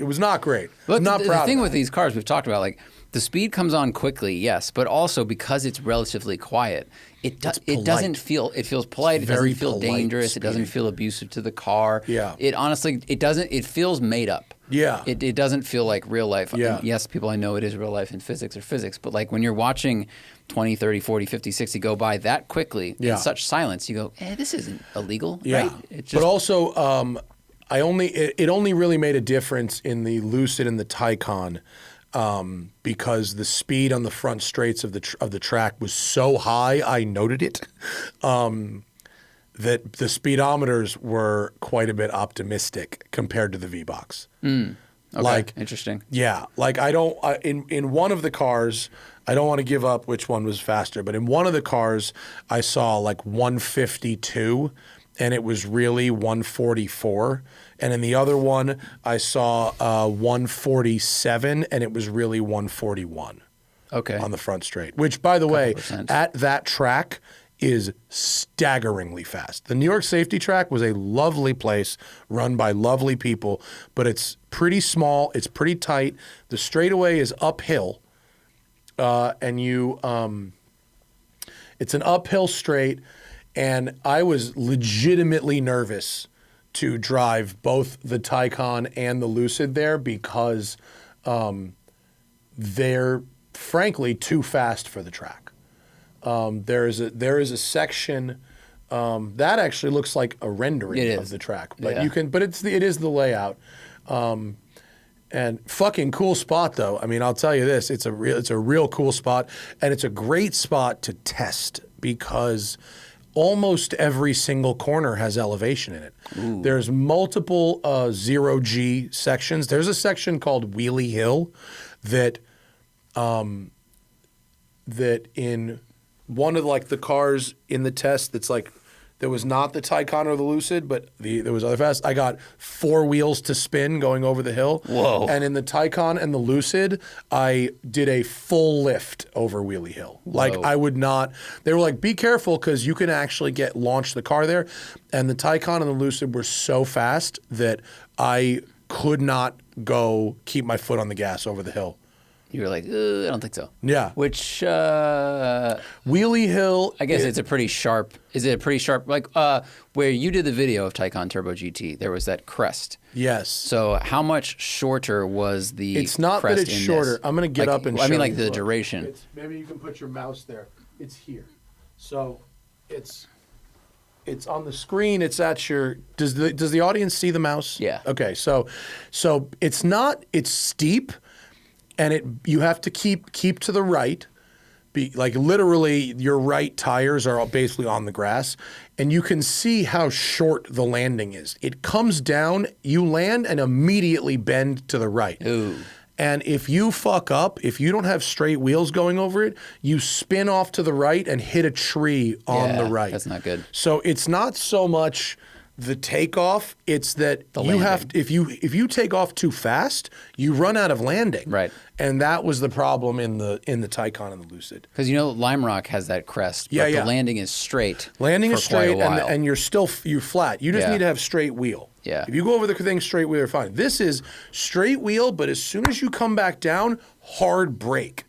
was not great. But not proud the thing of with these cars we've talked about, like, the speed comes on quickly, yes, but also because it's relatively quiet, it doesn't feel, it feels polite, it doesn't feel dangerous, speed. It doesn't feel abusive to the car. Yeah. It honestly, it feels made up. Yeah. It doesn't feel like real life. Yeah. Yes, people I know it is real life in physics or physics, but like when you're watching 20, 30, 40, 50, 60 go by that quickly in such silence, you go, this isn't illegal, right? But also, it only really made a difference in the Lucid and the Taycan. Because the speed on the front straights of the track was so high, I noted it, that the speedometers were quite a bit optimistic compared to the V-Box. Okay. Like, interesting. Yeah, like in one of the cars, I don't want to give up which one was faster, but in one of the cars, I saw like 152, and it was really 144. And in the other one, I saw 147, and it was really 141. Okay. On the front straight, which, by the way, at that track is staggeringly fast. The New York Safety Track was a lovely place run by lovely people, but it's pretty small. It's pretty tight. The straightaway is uphill, and it's an uphill straight, and I was legitimately nervous to drive both the Taycan and the Lucid there because they're frankly too fast for the track. There is a section That actually looks like a rendering of the track, but you can. But it is the layout. And fucking cool spot though. I mean, I'll tell you this: it's a real cool spot, and it's a great spot to test because almost every single corner has elevation in it. Ooh. There's multiple 0G sections. There's a section called Wheelie Hill that in one of like the cars in the test that's like there was not the Taycan or the Lucid, but there was other fast. I got 4 wheels to spin going over the hill. Whoa. And in the Taycan and the Lucid, I did a full lift over Wheelie Hill. Whoa. Like I would not, they were like, be careful because you can actually launch the car there. And the Taycan and the Lucid were so fast that I could not keep my foot on the gas over the hill. You were like, I don't think so. Yeah. Which Wheelie Hill. I guess it's a pretty sharp. Is it a pretty sharp? Like where you did the video of Taycan Turbo GT, there was that crest. Yes. So how much shorter was the? It's not crest that it's shorter. This? I'm going to get up and show you. I mean, like the duration. Maybe you can put your mouse there. It's here. So it's on the screen. It's at your. Does the audience see the mouse? Yeah. Okay. So it's not. It's steep. And you have to keep to the right, like literally your right tires are basically on the grass, and you can see how short the landing is. It comes down, you land, and immediately bend to the right. Ooh. And if you fuck up, if you don't have straight wheels going over it, you spin off to the right and hit a tree on the right. That's not good. So it's not so much the takeoff, it's that you have if you take off too fast, you run out of landing. Right. And that was the problem in the Taycan and the Lucid. Because Lime Rock has that crest, but the landing is straight. Landing is straight, and you're flat. You just need to have straight wheel. Yeah. If you go over the thing straight wheel, you're fine. This is straight wheel, but as soon as you come back down, hard brake.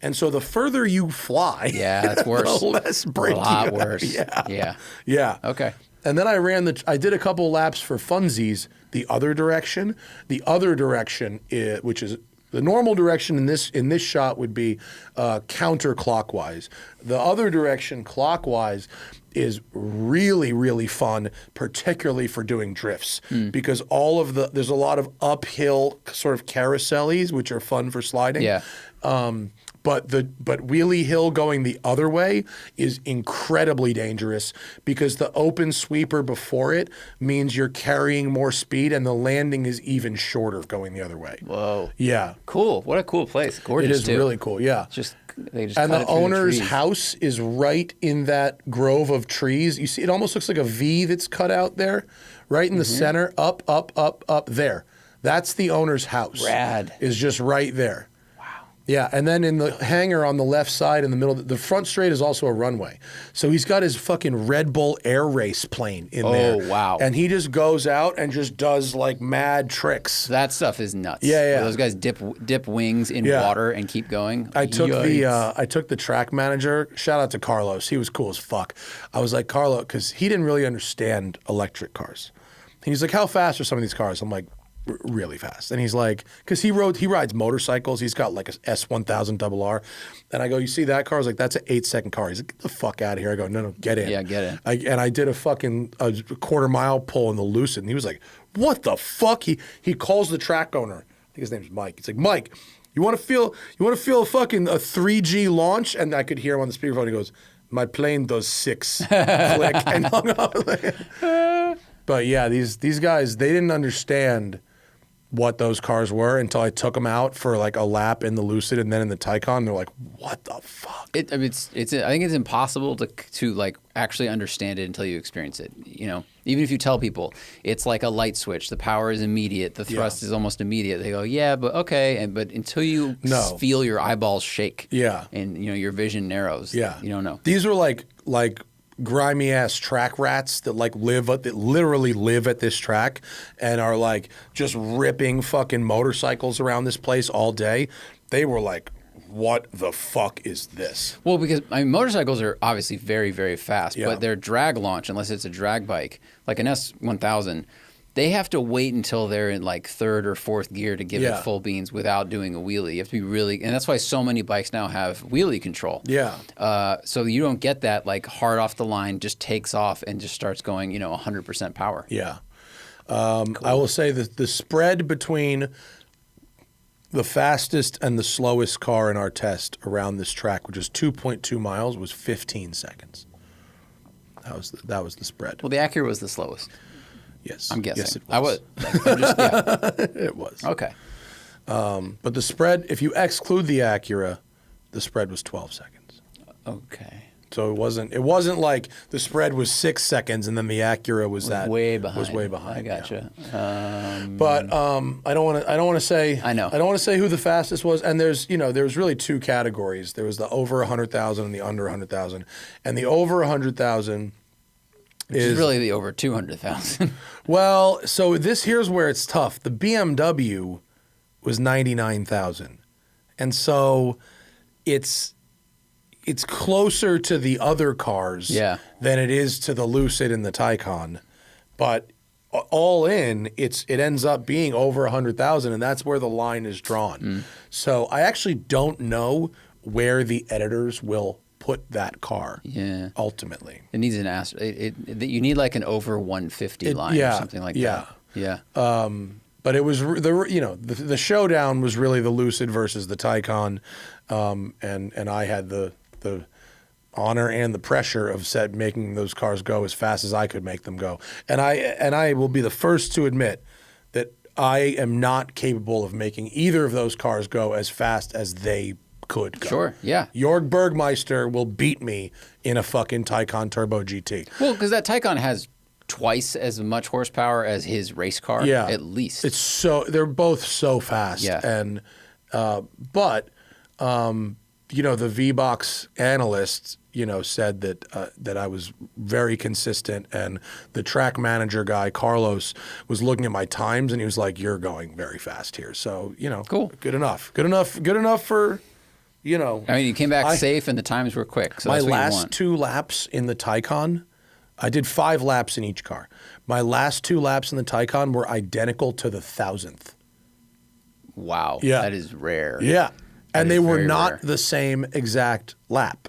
And so the further you fly, that's worse. The less brake. A lot worse. Yeah. Okay. And then I did a couple laps for funsies the other direction. The other direction, which is the normal direction in this shot would be counterclockwise. The other direction, clockwise, is really, really fun, particularly for doing drifts because there's a lot of uphill sort of carousels, which are fun for sliding. Yeah. But Wheelie Hill going the other way is incredibly dangerous because the open sweeper before it means you're carrying more speed and the landing is even shorter going the other way. Whoa. Yeah. Cool. What a cool place. Gorgeous. It is too. really cool. Yeah. They just and cut the it through owner's trees. house is right in that grove of trees. You see, it almost looks like a V that's cut out there, right in the center, up there. That's the owner's house. Rad. Is just right there. Yeah, and then in the hangar on the left side in the middle, the front straight is also a runway. So he's got his fucking Red Bull Air Race plane in there. Oh, wow. And he just goes out and just does like mad tricks. That stuff is nuts. Yeah. Where those guys dip wings in water and keep going. I took the track manager. Shout out to Carlos. He was cool as fuck. I was like, Carlo, because he didn't really understand electric cars. He's like, how fast are some of these cars? I'm like, really fast. And he's like, because he rides motorcycles. He's got like a S1000RR. And I go, you see that car? I was like, that's an 8-second car. He's like, get the fuck out of here. I go, no, get in. Yeah, get in. And I did a quarter-mile pull in the Lucid. And he was like, what the fuck? He calls the track owner. I think his name's Mike. He's like, Mike, you want to feel a fucking a 3G launch? And I could hear him on the speakerphone. He goes, my plane does 6. Click. And hung up. But yeah, these guys, they didn't understand what those cars were until I took them out for like a lap in the Lucid and then in the Taycan. They're like, "What the fuck?" I think it's impossible to like actually understand it until you experience it. Even if you tell people it's like a light switch, the power is immediate, the thrust is almost immediate. They go, "Yeah, but okay," but until you feel your eyeballs shake, and your vision narrows, you don't know. These are like grimy ass track rats that literally live at this track and are like just ripping fucking motorcycles around this place all day. They were like, what the fuck is this? Well, because motorcycles are obviously very, very fast, but their drag launch, unless it's a drag bike, like an S1000, They have to wait until they're in like third or fourth gear to give it full beans without doing a wheelie. You have to be really, and that's why so many bikes now have wheelie control. Yeah. So you don't get that like hard off the line, just takes off and just starts going, 100% power. Yeah. Cool. I will say that the spread between the fastest and the slowest car in our test around this track, which is 2.2 miles, was 15 seconds. That was the spread. Well, the Acura was the slowest. Yes. I'm guessing. Yes, it was. I was. I'm just, yeah. It was. Okay. But the spread, if you exclude the Acura, the spread was 12 seconds. Okay. So it wasn't like the spread was 6 seconds and then the Acura was way behind. Was way behind. I gotcha. Yeah. But I don't want to say. I know. I don't want to say who the fastest was. And there was really two categories. There was the over 100,000 and the under 100,000. And the over 100,000 is really the over 200,000. Well, so here's where it's tough. The BMW was 99,000, and so it's closer to the other cars than it is to the Lucid and the Taycan, but all in, it ends up being over 100,000, and that's where the line is drawn. So I actually don't know where the editors will put that car. Yeah. Ultimately, it needs you need like an over 150 line or something like that. Yeah. But it was the showdown was really the Lucid versus the Taycan, and I had the honor and the pressure of making those cars go as fast as I could make them go. And I will be the first to admit that I am not capable of making either of those cars go as fast as they could go. Sure, yeah. Jörg Bergmeister will beat me in a fucking Taycan Turbo GT. Well, because that Taycan has twice as much horsepower as his race car, at least. They're both so fast. Yeah. And but the V-Box analysts, said that I was very consistent, and the track manager guy, Carlos, was looking at my times and he was like, "You're going very fast here." So, cool. Good enough for I mean, you came back safe and the times were quick. So my that's what last you want. 2 laps in the Taycan, I did 5 laps in each car. My last 2 laps in the Taycan were identical to the 1,000th. Wow. Yeah. That is rare. Yeah. And they were not rare. the same exact lap.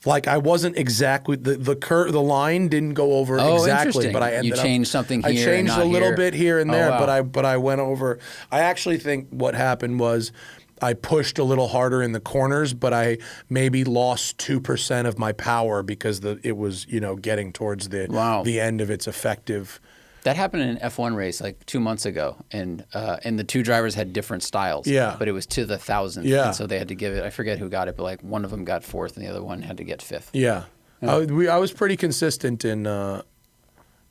Like I wasn't exactly the line didn't go over exactly, but I ended up changed something here. I changed and not a little here. bit here and there, wow. but I went over. I actually think what happened was I pushed a little harder in the corners, but I maybe lost 2% of my power because it was getting towards the end of its effective. That happened in an F1 race like 2 months ago, and the two drivers had different styles. Yeah. But it was to the 1,000th. Yeah. And so they had to give it. I forget who got it, but like one of them got 4th, and the other one had to get 5th. Yeah. I was pretty consistent in I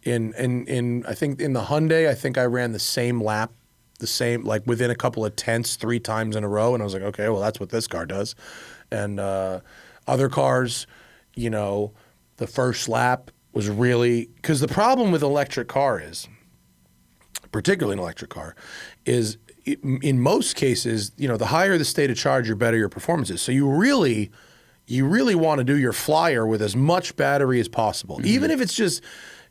think in the Hyundai. I think I ran the same lap, like within a couple of tenths 3 times in a row, and I was like, okay, well that's what this car does. And other cars, the first lap was really, because the problem with electric car is, particularly an electric car, is in most cases, the higher the state of charge, the better your performance is. So you really want to do your flyer with as much battery as possible, even if it's just.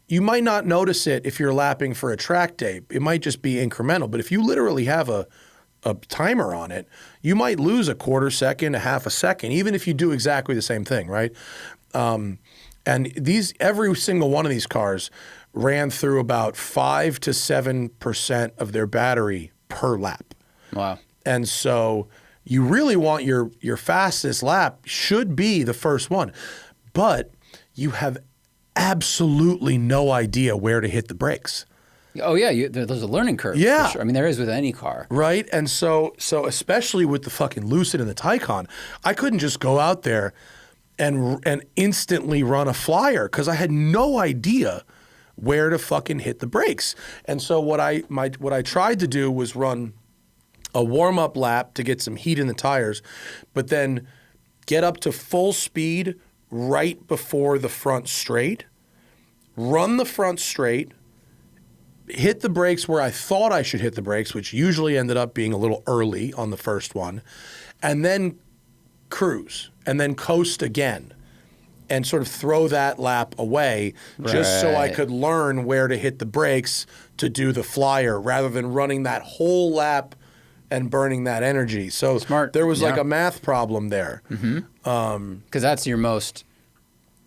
You might not notice it if you're lapping for a track day. It might just be incremental. But if you literally have a timer on it, you might lose a quarter second, a half a second, even if you do exactly the same thing, right? And every single one of these cars ran through about 5 to 7% of their battery per lap. Wow. And so you really want your fastest lap should be the first one. But you have absolutely no idea where to hit the brakes. Oh yeah, there's a learning curve. Yeah, for sure. I mean there is with any car, right? And so especially with the fucking Lucid and the Taycan, I couldn't just go out there and instantly run a flyer because I had no idea where to fucking hit the brakes. And so what I tried to do was run a warm up lap to get some heat in the tires, but then get up to full speed right before the front straight, run the front straight, hit the brakes where I thought I should hit the brakes, which usually ended up being a little early on the first one, and then cruise, and then coast again. and sort of throw that lap away just so I Right. could learn where to hit the brakes to do the flyer rather than running that whole lap and burning that energy. So Smart. there was like Yeah. a math problem there. Because that's your most,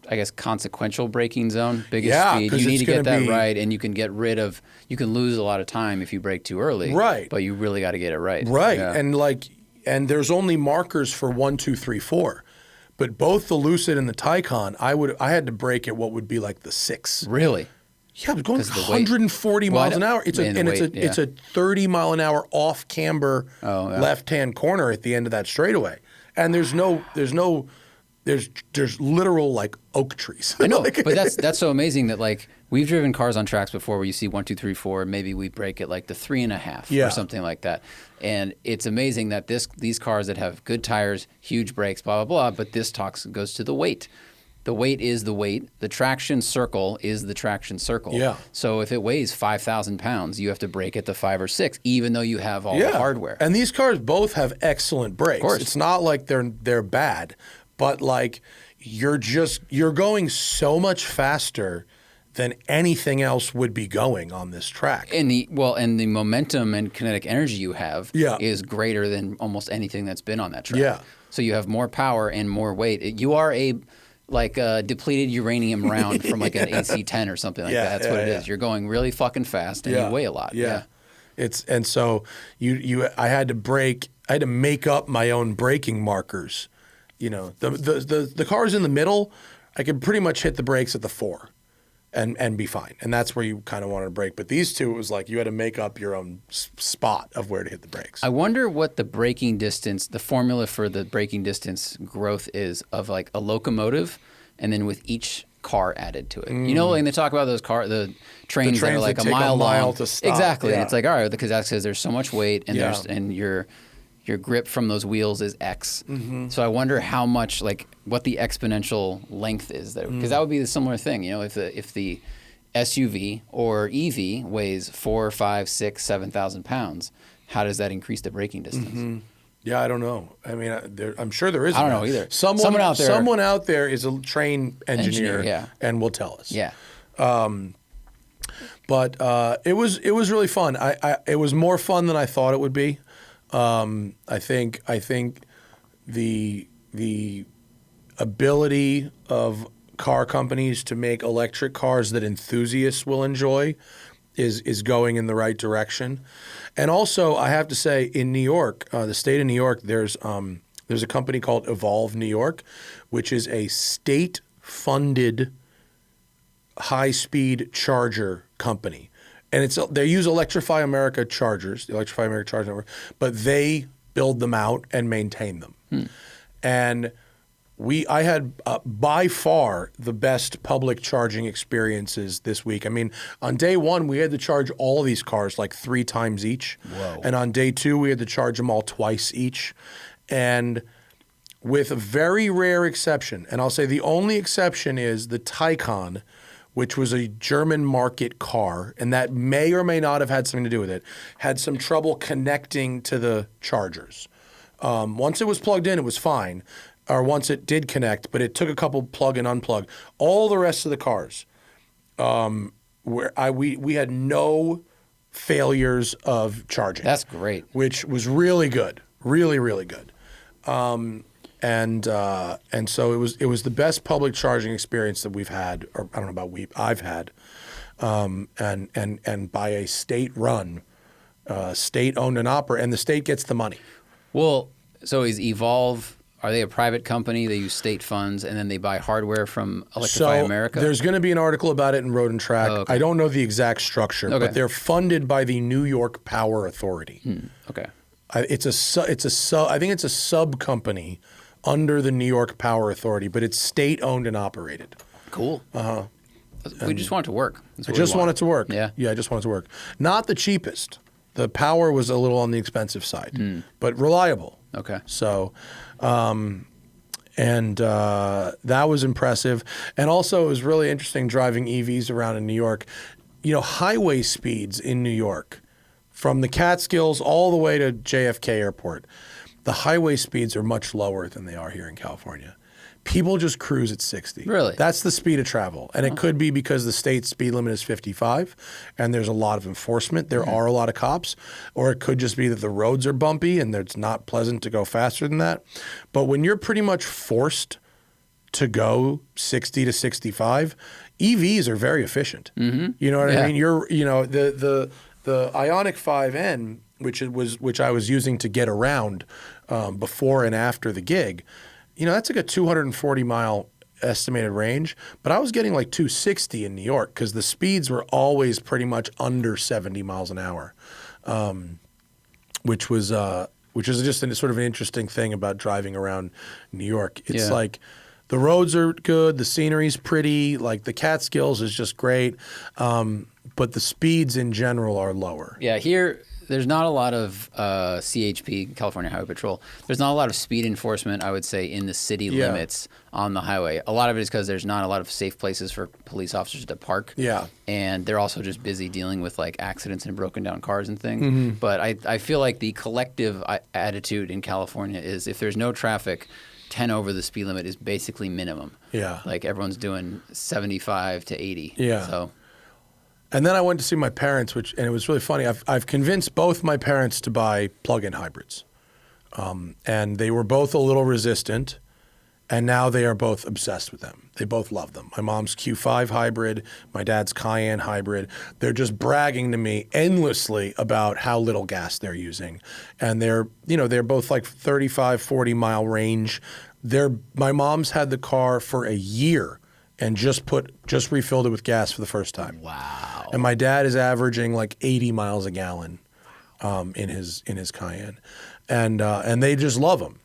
I guess, consequential braking zone, biggest Yeah, speed. 'cause You need it's to get gonna that be- right, and you can get rid of, you can lose a lot of time if you brake too early. Right. But you really got to get it right. Right. Yeah. And there's only markers for 1, 2, 3, 4. But both the Lucid and the Taycan, I had to brake at what would be like the 6. Really? Yeah, I was going 'Cause of the weight. 140 Well, I miles an know- hour. It's a and the and weight, it's yeah. a 30 mile an hour off camber Oh, yeah. left-hand corner at the end of that straightaway. And there's literal like oak trees. I know, Like- but that's so amazing that like we've driven cars on tracks before where you see 1, 2, 3, 4, maybe we brake at like the 3.5 Yeah. or something like that, and it's amazing that these cars that have good tires, huge brakes, blah blah blah, but this goes to the weight. The weight is the weight. The traction circle is the traction circle. Yeah. So if it weighs 5,000 pounds, you have to brake at the 5 or 6, even though you have all the hardware. And these cars both have excellent brakes. course. It's not like they're bad, but like you're going so much faster than anything else would be going on this track. And the momentum and kinetic energy you have Yeah. is greater than almost anything that's been on that track. Yeah. So you have more power and more weight. You are a depleted uranium round from like an AC-10 or something like Yeah, that. That's yeah, what it yeah. is. You're going really fucking fast and you weigh a lot. Yeah. And so I had to make up my own braking markers. You know, the cars in the middle, I could pretty much hit the brakes at the 4 and be fine. And that's where you kind of wanted to brake. But these two, it was like you had to make up your own spot of where to hit the brakes. I wonder what the braking distance, the formula for the braking distance growth is of like a locomotive and then with each car added to it. You know, when they talk about the trains that are trains like that a take a mile mile long. to stop, Exactly. And yeah. it's like, all right, because that's because there's so much weight and Yeah. and your grip from those wheels is X. Mm-hmm. So I wonder how much, like, what the exponential length is there, because that would be a similar thing. You know, if the SUV or EV weighs 4, 5, 6, 7,000 pounds, how does that increase the braking distance? Yeah, I don't know. I mean, I'm sure there is. I don't know either. Someone Someone out there- is a train engineer, yeah. and will tell us. Yeah. But it was really fun. It was more fun than I thought it would be. I think the ability of car companies to make electric cars that enthusiasts will enjoy is going in the right direction. And also, I have to say, in New York, the state of New York, there's a company called Evolve New York, which is a state-funded high-speed charger company. And they use Electrify America chargers, the Electrify America charger network, but they build them out and maintain them. And I had by far the best public charging experiences this week. I mean, on day one, we had to charge all of these cars like 3 times each. Whoa. And on day 2, we had to charge them all twice each. And with a very rare exception, and I'll say the only exception is the Taycan, which was a German market car, and that may or may not have had something to do with it, had some trouble connecting to the chargers. Once it was plugged in, it was fine, or once it did connect, but it took a couple plug and unplug. All the rest of the cars, we had no failures of charging. That's great. Which was really good, really, really good. And so it was the best public charging experience that we've had, or I don't know about I've had, and by a state run, state owned and operated, and the state gets the money. Well, so is Evolve, are they a private company? They use state funds and then they buy hardware from Electrify America? There's going to be an article about it in Road and Track. Oh, okay. I don't know the exact structure, Okay. but they're funded by the New York Power Authority. Okay. I think it's a sub company under the New York Power Authority, but it's state owned and operated. Cool. We just want it to work. That's I what just we want it to work. Yeah. I just want it to work. Not the cheapest. The power was a little on the expensive side, but reliable. Okay. So, that was impressive. And also, it was really interesting driving EVs around in New York. You know, highway speeds in New York, from the Catskills all the way to JFK Airport, the highway speeds are much lower than they are here in California. people just cruise at 60. Really? That's the speed of travel. And it could be because the state speed limit is 55 and there's a lot of enforcement. There are a lot of cops. Or it could just be that the roads are bumpy and it's not pleasant to go faster than that. But when you're pretty much forced to go 60 to 65, EVs are very efficient. You know what I mean? The Ioniq 5N, which I was using to get around before and after the gig, that's like a 240 mile estimated range, but I was getting like 260 in New York because the speeds were always pretty much under 70 miles an hour, which is just sort of an interesting thing about driving around New York. It's like the roads are good, the scenery's pretty, like the Catskills is just great, but the speeds in general are lower. Yeah, here there's not a lot of CHP, California Highway Patrol. There's not a lot of speed enforcement, I would say, in the city limits on the highway. A lot of it is because there's not a lot of safe places for police officers to park. Yeah. And they're also just busy dealing with like accidents and broken down cars and things. But I feel like the collective attitude in California is if there's no traffic, 10 over the speed limit is basically minimum. Yeah. Like everyone's doing 75 to 80. Yeah. So. And then I went to see my parents, and it was really funny. I've convinced both my parents to buy plug-in hybrids. And they were both a little resistant, and now they are both obsessed with them. They both love them. My mom's Q5 hybrid, my dad's Cayenne hybrid. They're just bragging to me endlessly about how little gas they're using. And they're both like 35, 40 mile range. My mom's had the car for a year and just refilled it with gas for the first time. Wow. And my dad is averaging like 80 miles a gallon in his Cayenne. And they just love them.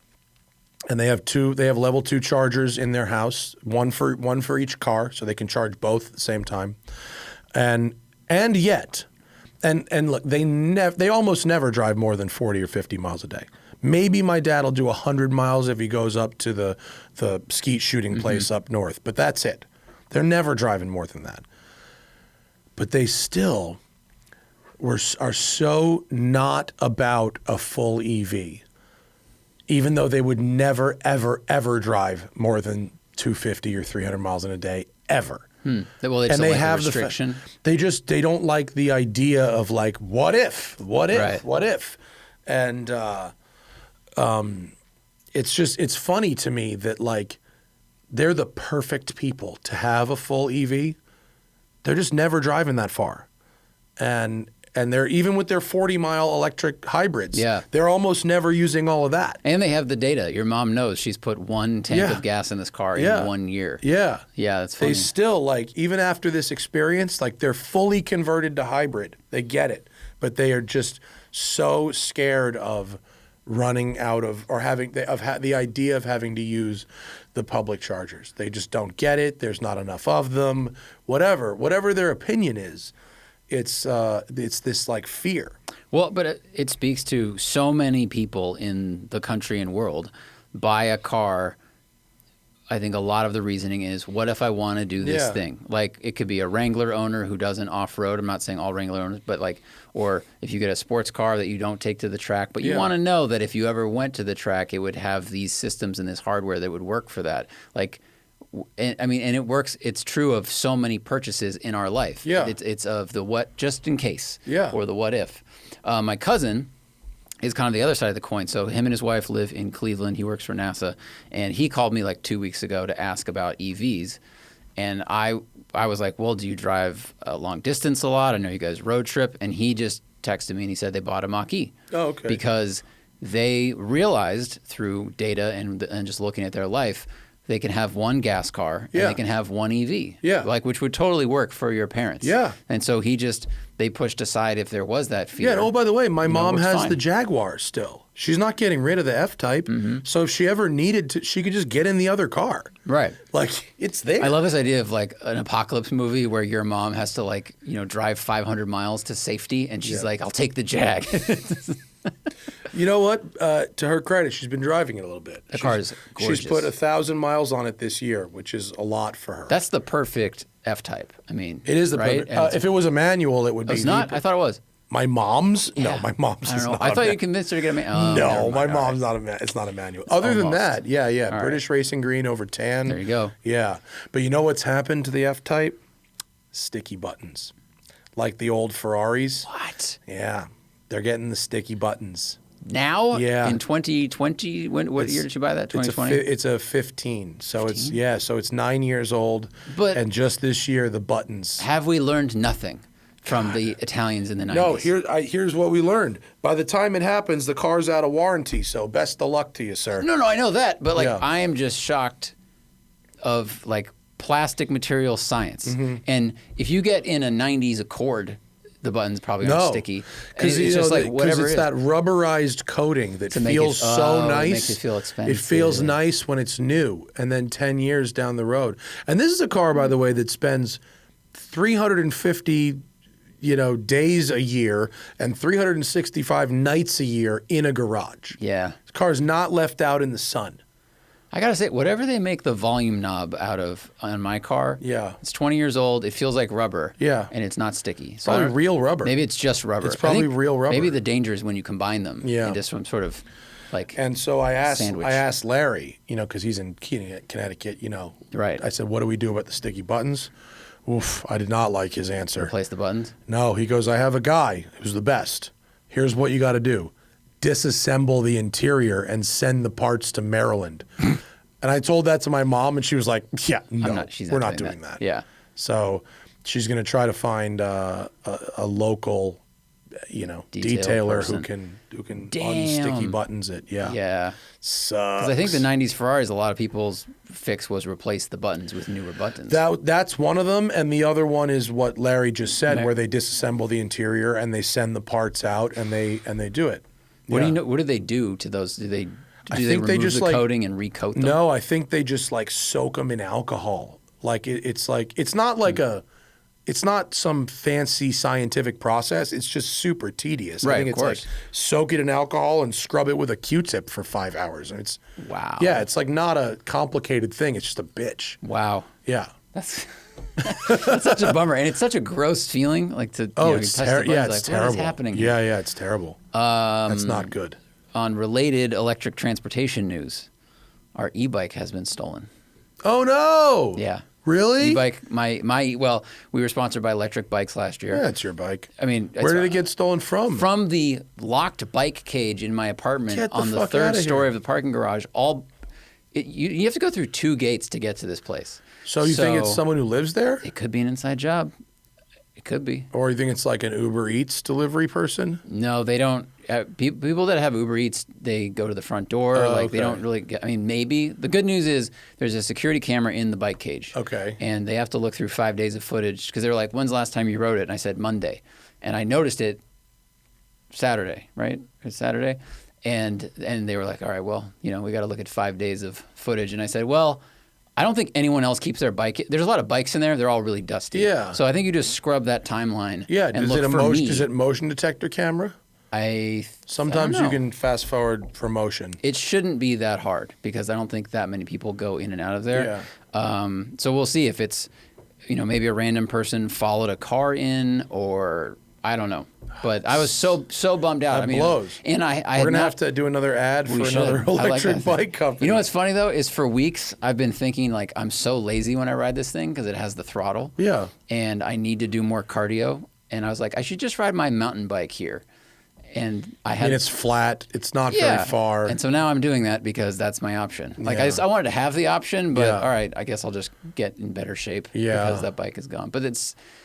And they have level 2 chargers in their house, one for each car, so they can charge both at the same time. And look, they almost never drive more than 40 or 50 miles a day. Maybe my dad will do 100 miles if he goes up to the skeet shooting place up north, but that's it. They're never driving more than that. But they still are so not about a full EV, even though they would never, ever, ever drive more than 250 or 300 miles in a day, ever. Well, they just don't like the restriction. They don't like the idea of like, what if? And it's funny to me that like they're the perfect people to have a full EV. They're just never driving that far. And they're even with their 40-mile electric hybrids, they're almost never using all of that. And they have the data. Your mom knows she's put 1 tank of gas in this car in 1 year. Yeah. Yeah, that's funny. They still, like, even after this experience, like, they're fully converted to hybrid. They get it. But they are just so scared of running out of, or having, the idea of having to use the public chargers. They just don't get it. There's not enough of them. Whatever their opinion is. It's this like fear. Well, but it speaks to so many people in the country and world buy a car. I think a lot of the reasoning is, what if I want to do this thing? Like it could be a Wrangler owner who doesn't off-road. I'm not saying all Wrangler owners, but like, or if you get a sports car that you don't take to the track, but you want to know that if you ever went to the track, it would have these systems and this hardware that would work for that. Like, and it works. It's true of so many purchases in our life. Yeah. It's of the what, just in case. Yeah. Or the what if. My cousin is kind of the other side of the coin. So him and his wife live in Cleveland. He works for NASA. And he called me like 2 weeks ago to ask about EVs. And I was like, well, do you drive a long distance a lot? I know you guys road trip. And he just texted me and he said they bought a Mach-E. Oh, okay. Because they realized through data and just looking at their life, they can have one gas car and they can have one EV. Yeah. Like, which would totally work for your parents. Yeah. And so they pushed aside if there was that fear. Yeah. And oh, by the way, my mom has the Jaguar still. She's not getting rid of the F-Type. So if she ever needed to, she could just get in the other car. Right. Like, it's there. I love this idea of like an apocalypse movie where your mom has to like, drive 500 miles to safety and she's like, I'll take the Jag. You know what? To her credit, she's been driving it a little bit. The car is gorgeous. She's put 1,000 miles on it this year, which is a lot for her. That's the perfect F-Type. I mean, it is the right? perfect. If it was a manual, it would be. It's not. I thought it was. My mom's? Yeah. No, my mom's I is don't know. not. I a thought you man- convinced her to get a manual. Oh, No, never mind. my All mom's right. not a it's not a manual. Other than Almost. that, yeah. All British Racing Green over tan. There you go. Yeah. But you know what's happened to the F-Type? Sticky buttons. Like the old Ferraris. What? Yeah. They're getting the sticky buttons. Now? Yeah. In 2020? What year did you buy that? 2020? It's a 15. So it's 9 years old. But- and just this year the buttons. Have we learned nothing from the Italians in the 90s? No, here's what we learned. By the time it happens, the car's out of warranty. So best of luck to you, sir. No, I know that, but like Yeah. I am just shocked of like plastic material science. Mm-hmm. And if you get in a 90s Accord, the buttons probably aren't sticky. Because it's just like whatever it's it is. that rubberized coating that make feels it- so it nice. makes it feel expensive. It feels nice when it's new, and then 10 years down the road. And this is a car, by the way, that spends 350 days a year and 365 nights a year in a garage. Yeah. This car's not left out in the sun. I gotta say, whatever they make the volume knob out of on my car, Yeah. it's 20 years old. It feels like rubber, Yeah. and it's not sticky. So I Probably don't- real rubber. Maybe it's just rubber. It's I probably think real rubber. Maybe the danger is when you combine them Yeah. into some sort of like. And so I Sandwich. asked Larry, because he's in Connecticut, Right. I said, what do we do about the sticky buttons? Oof, I did not like his answer. Replace the buttons. No, he goes, I have a guy who's the best. Here's what you got to do. Disassemble the interior and send the parts to Maryland. And I told that to my mom, and she was like, yeah, no, we're not doing that. Yeah. So she's going to try to find a local, detailer person. who can Damn. unsticky buttons it. Yeah. Yeah. Sucks. Because I think the 90s Ferraris, a lot of people's fix was replace the buttons with newer buttons. That's one of them, and the other one is what Larry just said, where they disassemble the interior and they send the parts out and they do it. What Yeah. do you know? What do they do to those? Do they I remove think they just, the like- coating and recoat them? No, I think they just like soak them in alcohol. Like it's not like it's not some fancy scientific process. It's just super tedious. I Right, think of it's course. like soak it in alcohol and scrub it with a Q-tip for 5 hours. And it's Wow. yeah, it's like not a complicated thing. It's just a bitch. Wow. Yeah. That's that's such a bummer, and it's such a gross feeling. Like to It's touch the terrible. buttons, Yeah, like, it's terrible. What is happening here? Yeah, it's terrible. That's not good. On related electric transportation news, our e-bike has been stolen. Oh no! Yeah. Really? E-bike, well, we were sponsored by Electric Bikes last year. Yeah, it's your bike. I mean, Where did it get stolen from? From the locked bike cage in my apartment Get the on the fuck third outta story here. of the parking garage. You have to go through 2 gates to get to this place. So you think it's someone who lives there? It could be an inside job. It could be. Or you think it's like an Uber Eats delivery person? No, they don't. People that have Uber Eats, they go to the front door. They okay. don't really get. I mean, maybe. The good news is there's a security camera in the bike cage. Okay. And they have to look through 5 days of footage because they were like, "When's the last time you rode it?" And I said Monday, and I noticed it Saturday. Right? It's Saturday, and they were like, "All right, well, we got to look at 5 days of footage." And I said, "Well, I don't think anyone else keeps their bike. There's a lot of bikes in there. They're all really dusty. Yeah. So I think you just scrub that timeline. Yeah. And Is look it for me. Is it motion detector camera? Sometimes I don't you know. can fast forward for motion. It shouldn't be that hard because I don't think that many people go in and out of there. Yeah. So we'll see if it's, maybe a random person followed a car in, or I don't know. But I was so bummed out. That blows. And I We're had gonna not- have to do another ad for we should. another I like electric that thing. bike company. You know what's funny though is for weeks I've been thinking like I'm so lazy when I ride this thing because it has the throttle. Yeah. And I need to do more cardio. And I was like, I should just ride my mountain bike here. And I had. And it's flat. It's not very far. And so now I'm doing that because that's my option. Like Yeah. I wanted to have the option, but Yeah. all right, I guess I'll just get in better shape Yeah. because that bike is gone. But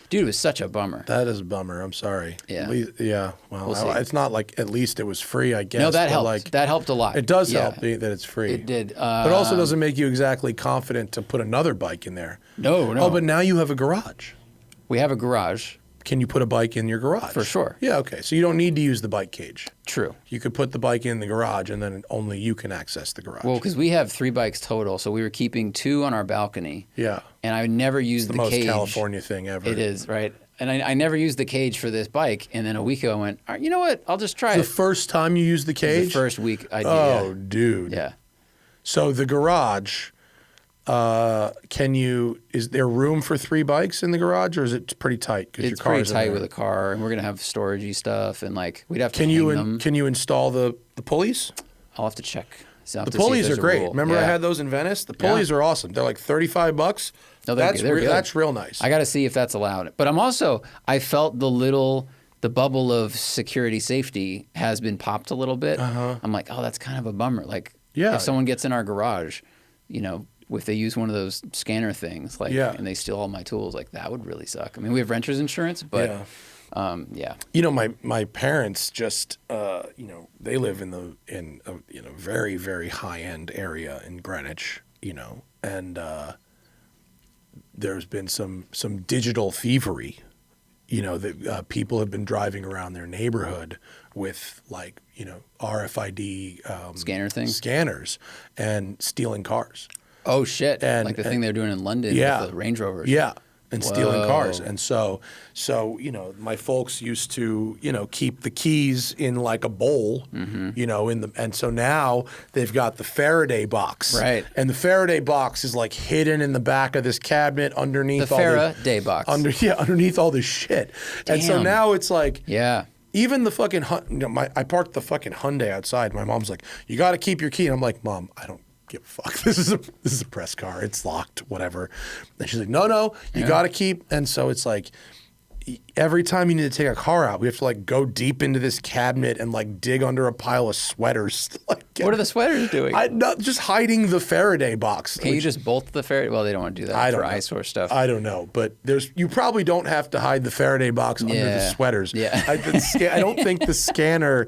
dude, it was such a bummer. That is a bummer. I'm sorry. Yeah. Yeah. Well, We'll see. it's not like at least it was free, I guess. No, that but, helped. Like, That helped a lot. it does Yeah. help that it's free. It did. But also doesn't make you exactly confident to put another bike in there. No. Oh, but now you have a garage. We have a garage. Can you put a bike in your garage? For sure. Yeah, okay. So you don't need to use the bike cage. True. You could put the bike in the garage and then only you can access the garage. Well, because we have 3 bikes total, so we were keeping 2 on our balcony. yeah. And I never used The the most cage. California thing ever. It is, right? And I never used the cage for this bike. And then a week ago I went, all right, you know what? I'll just try The it. first time you used the cage? The first week I did. Oh, dude. Yeah. So the garage, Is there room for 3 bikes in the garage, or is it pretty tight? Because your It's car pretty tight with a car, and we're gonna have storagey stuff, and like we'd have to hang them. Can you install the pulleys? I'll have to check. So I'll have The to see if pulleys there's are a great. rule. Remember I Yeah. had those in Venice? The pulleys are awesome. They're like $35. No, they're good. That's real nice. I got to see if that's allowed. But I felt the bubble of security safety has been popped a little bit. I'm like, oh, that's kind of a bummer. Like, if someone gets in our garage, if they use one of those scanner things, like, and they steal all my tools, like that would really suck. I mean, we have renter's insurance, but my parents just, they live in a very, very high end area in Greenwich, and there's been some digital thievery, that people have been driving around their neighborhood with like, RFID scanners and stealing cars. Oh shit! Like the thing they're doing in London with the Range Rovers. Yeah. And stealing cars. And so, my folks used to, keep the keys in like a bowl, and so now they've got the Faraday box. Right. And the Faraday box is like hidden in the back of this cabinet underneath Faraday box. Underneath all this shit. Damn. And so now it's like, yeah. Even the fucking, I parked the fucking Hyundai outside. My mom's like, you got to keep your key. And I'm like, Mom, I don't give a fuck. This is a press car. It's locked, whatever. And she's like, no, you got to keep. And so it's like, every time you need to take a car out, we have to like go deep into this cabinet and like dig under a pile of sweaters. Like, what are the sweaters doing? Just hiding the Faraday box. Can you just bolt the Faraday? Well, they don't want to do that for eyesore stuff. I don't know, but you probably don't have to hide the Faraday box under the sweaters. Yeah. I don't think the scanner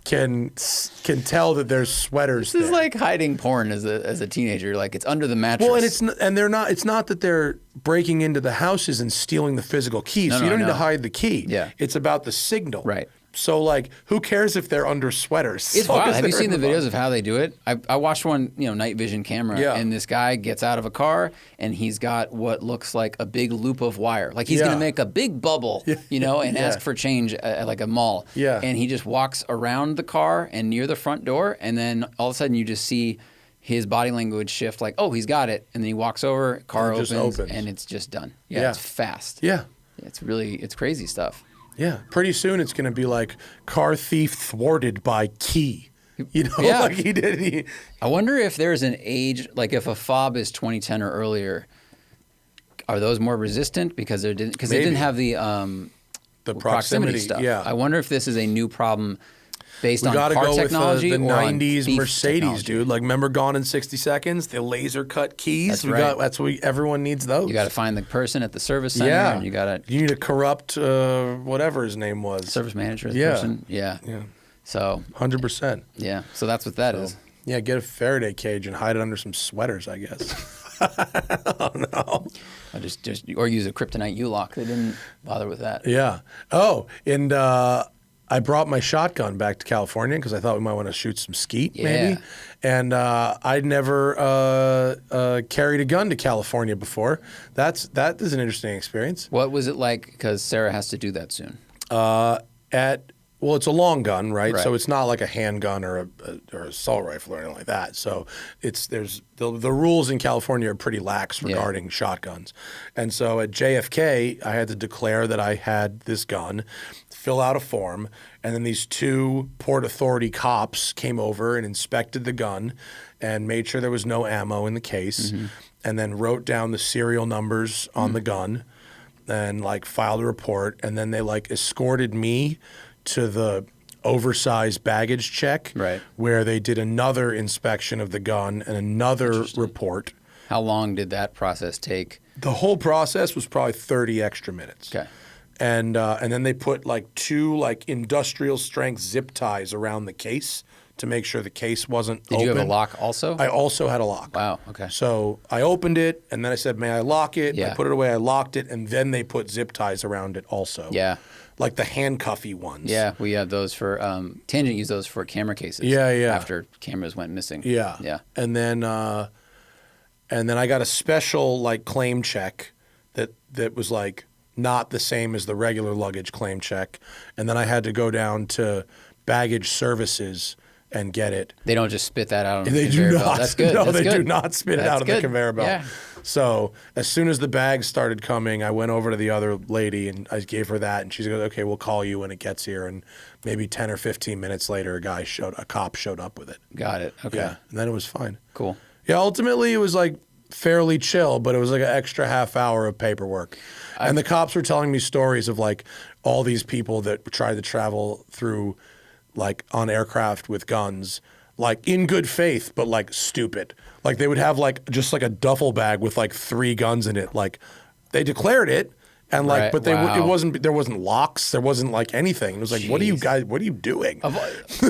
can tell that there's sweaters. This is like hiding porn as a teenager. Like it's under the mattress. Well, and they're not. It's not that they're breaking into the houses and stealing the physical keys. So you don't need to hide the key. Yeah. It's about the signal. Right. So like, who cares if they're under sweaters? It's wild. Have you seen the videos of how they do it? I watched one, night vision camera, and this guy gets out of a car and he's got what looks like a big loop of wire. Like he's going to make a big bubble, and ask for change at like a mall. Yeah. And he just walks around the car and near the front door, and then all of a sudden you just see his body language shift, like, oh, he's got it, and then he walks over, car opens, and it's just done. Yeah, it's fast. Yeah. It's crazy stuff. Yeah, pretty soon it's going to be like car thief thwarted by key. Like he did. I wonder if there's an age, like if a fob is 2010 or earlier, are those more resistant because they didn't have the proximity stuff. Yeah, I wonder if this is a new problem based on car technology with the or 90s on Mercedes, technology. dude. Like, remember Gone in 60 Seconds? The laser cut keys. That's right. Everyone needs those. You got to find the person at the service center. Yeah. And you need to corrupt whatever his name was. Service manager. Person. Yeah. So 100%. Yeah. So that's what that is. Yeah. Get a Faraday cage and hide it under some sweaters, I guess. I don't know. Or use a kryptonite U-lock. They didn't bother with that. Yeah. Oh, and I brought my shotgun back to California because I thought we might want to shoot some skeet, maybe. And I'd never carried a gun to California before. That is an interesting experience. What was it like? Because Sarah has to do that soon. Well, it's a long gun, right? So it's not like a handgun or an assault rifle or anything like that. So the rules in California are pretty lax regarding shotguns. And so at JFK, I had to declare that I had this gun, fill out a form, and then these 2 Port Authority cops came over and inspected the gun and made sure there was no ammo in the case, and then wrote down the serial numbers on the gun and like filed a report, and then they like escorted me to the oversized baggage check, where they did another inspection of the gun and another report. How long did that process take? The whole process was probably 30 extra minutes. Okay. And then they put like 2 like industrial strength zip ties around the case to make sure the case wasn't open. Did you have a lock also? I also had a lock. Wow, okay. So I opened it, and then I said, may I lock it? Yeah. I put it away, I locked it, and then they put zip ties around it also. Yeah. Like the handcuffy ones. Yeah, we have those for, Tangent used those for camera cases. Yeah. After cameras went missing. Yeah. Yeah. And then I got a special like claim check that was like not the same as the regular luggage claim check. And then I had to go down to baggage services and get it. They don't just spit that out on the They conveyor do belt. not. That's good. No, That's they good. do not spit it That's out of the good. conveyor belt. Yeah. So as soon as the bags started coming, I went over to the other lady and I gave her that, and she goes, "Okay, we'll call you when it gets here." And maybe 10 or 15 minutes later, a cop showed up with it. Got it. Okay. Yeah, and then it was fine. Cool. Yeah, ultimately it was like fairly chill, but it was like an extra half hour of paperwork. And the cops were telling me stories of like all these people that tried to travel through like on aircraft with guns, like in good faith, but like stupid. Like they would have like just like a duffel bag with like 3 guns in it. Like they declared it. And like, Right. but they Wow. there wasn't locks, there wasn't like anything. It was like, what are you guys, what are you doing?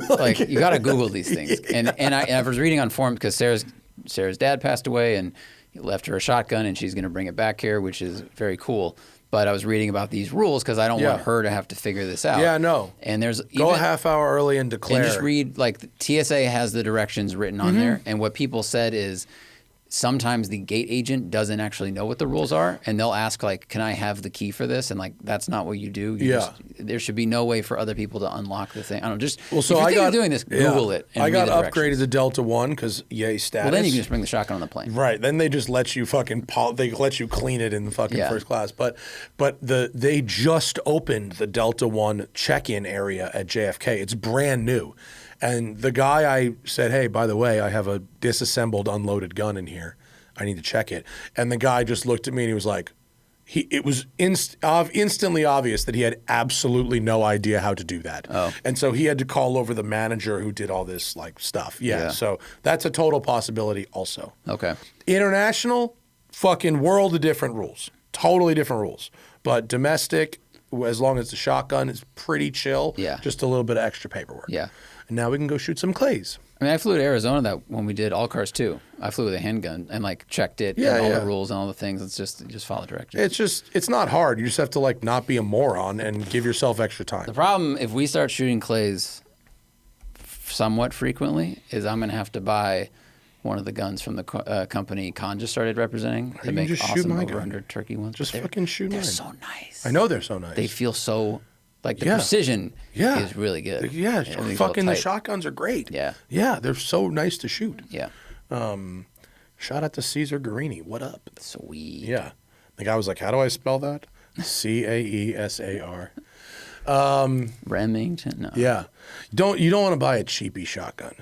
Like you got to Google these things. And I was reading on forums because Sarah's dad passed away and he left her a shotgun and she's going to bring it back here, which is very cool. But I was reading about these rules because I don't want her to have to figure this out. Yeah, no. And there's Go a half hour early and declare. and just read like the TSA has the directions written on there, and what people said is sometimes the gate agent doesn't actually know what the rules are, and they'll ask like, "Can I have the key for this?" And like, that's not what you do. There should be no way for other people to unlock the thing. I don't know, just Well, so if you I think got you're doing this, Google it. And I read got the upgraded directions. to Delta One because yay status. Well, then you can just bring the shotgun on the plane. Right. Then they just let you fucking they let you clean it in the fucking Yeah. first class. But they just opened the Delta One check-in area at JFK. It's brand new. And the guy I said, "Hey, by the way, I have a disassembled unloaded gun in here. I need to check it." And the guy just looked at me and he was like, it was instantly obvious that he had absolutely no idea how to do that. Oh. And so he had to call over the manager who did all this like stuff. Yeah. So that's a total possibility also. Okay. International, fucking world of different rules. Totally different rules. But domestic, as long as the shotgun is pretty chill, Yeah. just a little bit of extra paperwork. Yeah. And now we can go shoot some clays. I mean, I flew to Arizona that when we did All Cars 2. I flew with a handgun and like checked it Yeah, and all yeah. the rules and all the things. It's just you just follow directions. It's not hard. You just have to like not be a moron and give yourself extra time. The problem, if we start shooting clays somewhat frequently, is I'm going to have to buy one of the guns from the company Con just started representing. They can make just shoot awesome my gun. over-under turkey ones. Just They're- fucking shoot They're mine. so nice. I know they're so nice. They feel so, like the Yeah. precision Yeah. is really good. Yeah, Everything's all fucking the tight. shotguns are great. Yeah. Yeah, they're so nice to shoot. Yeah. Shout out to Caesar Guarini. What up? Sweet. Yeah. The guy was like, "How do I spell that?" Caesar. Remington? No. Yeah. You don't want to buy a cheapy shotgun.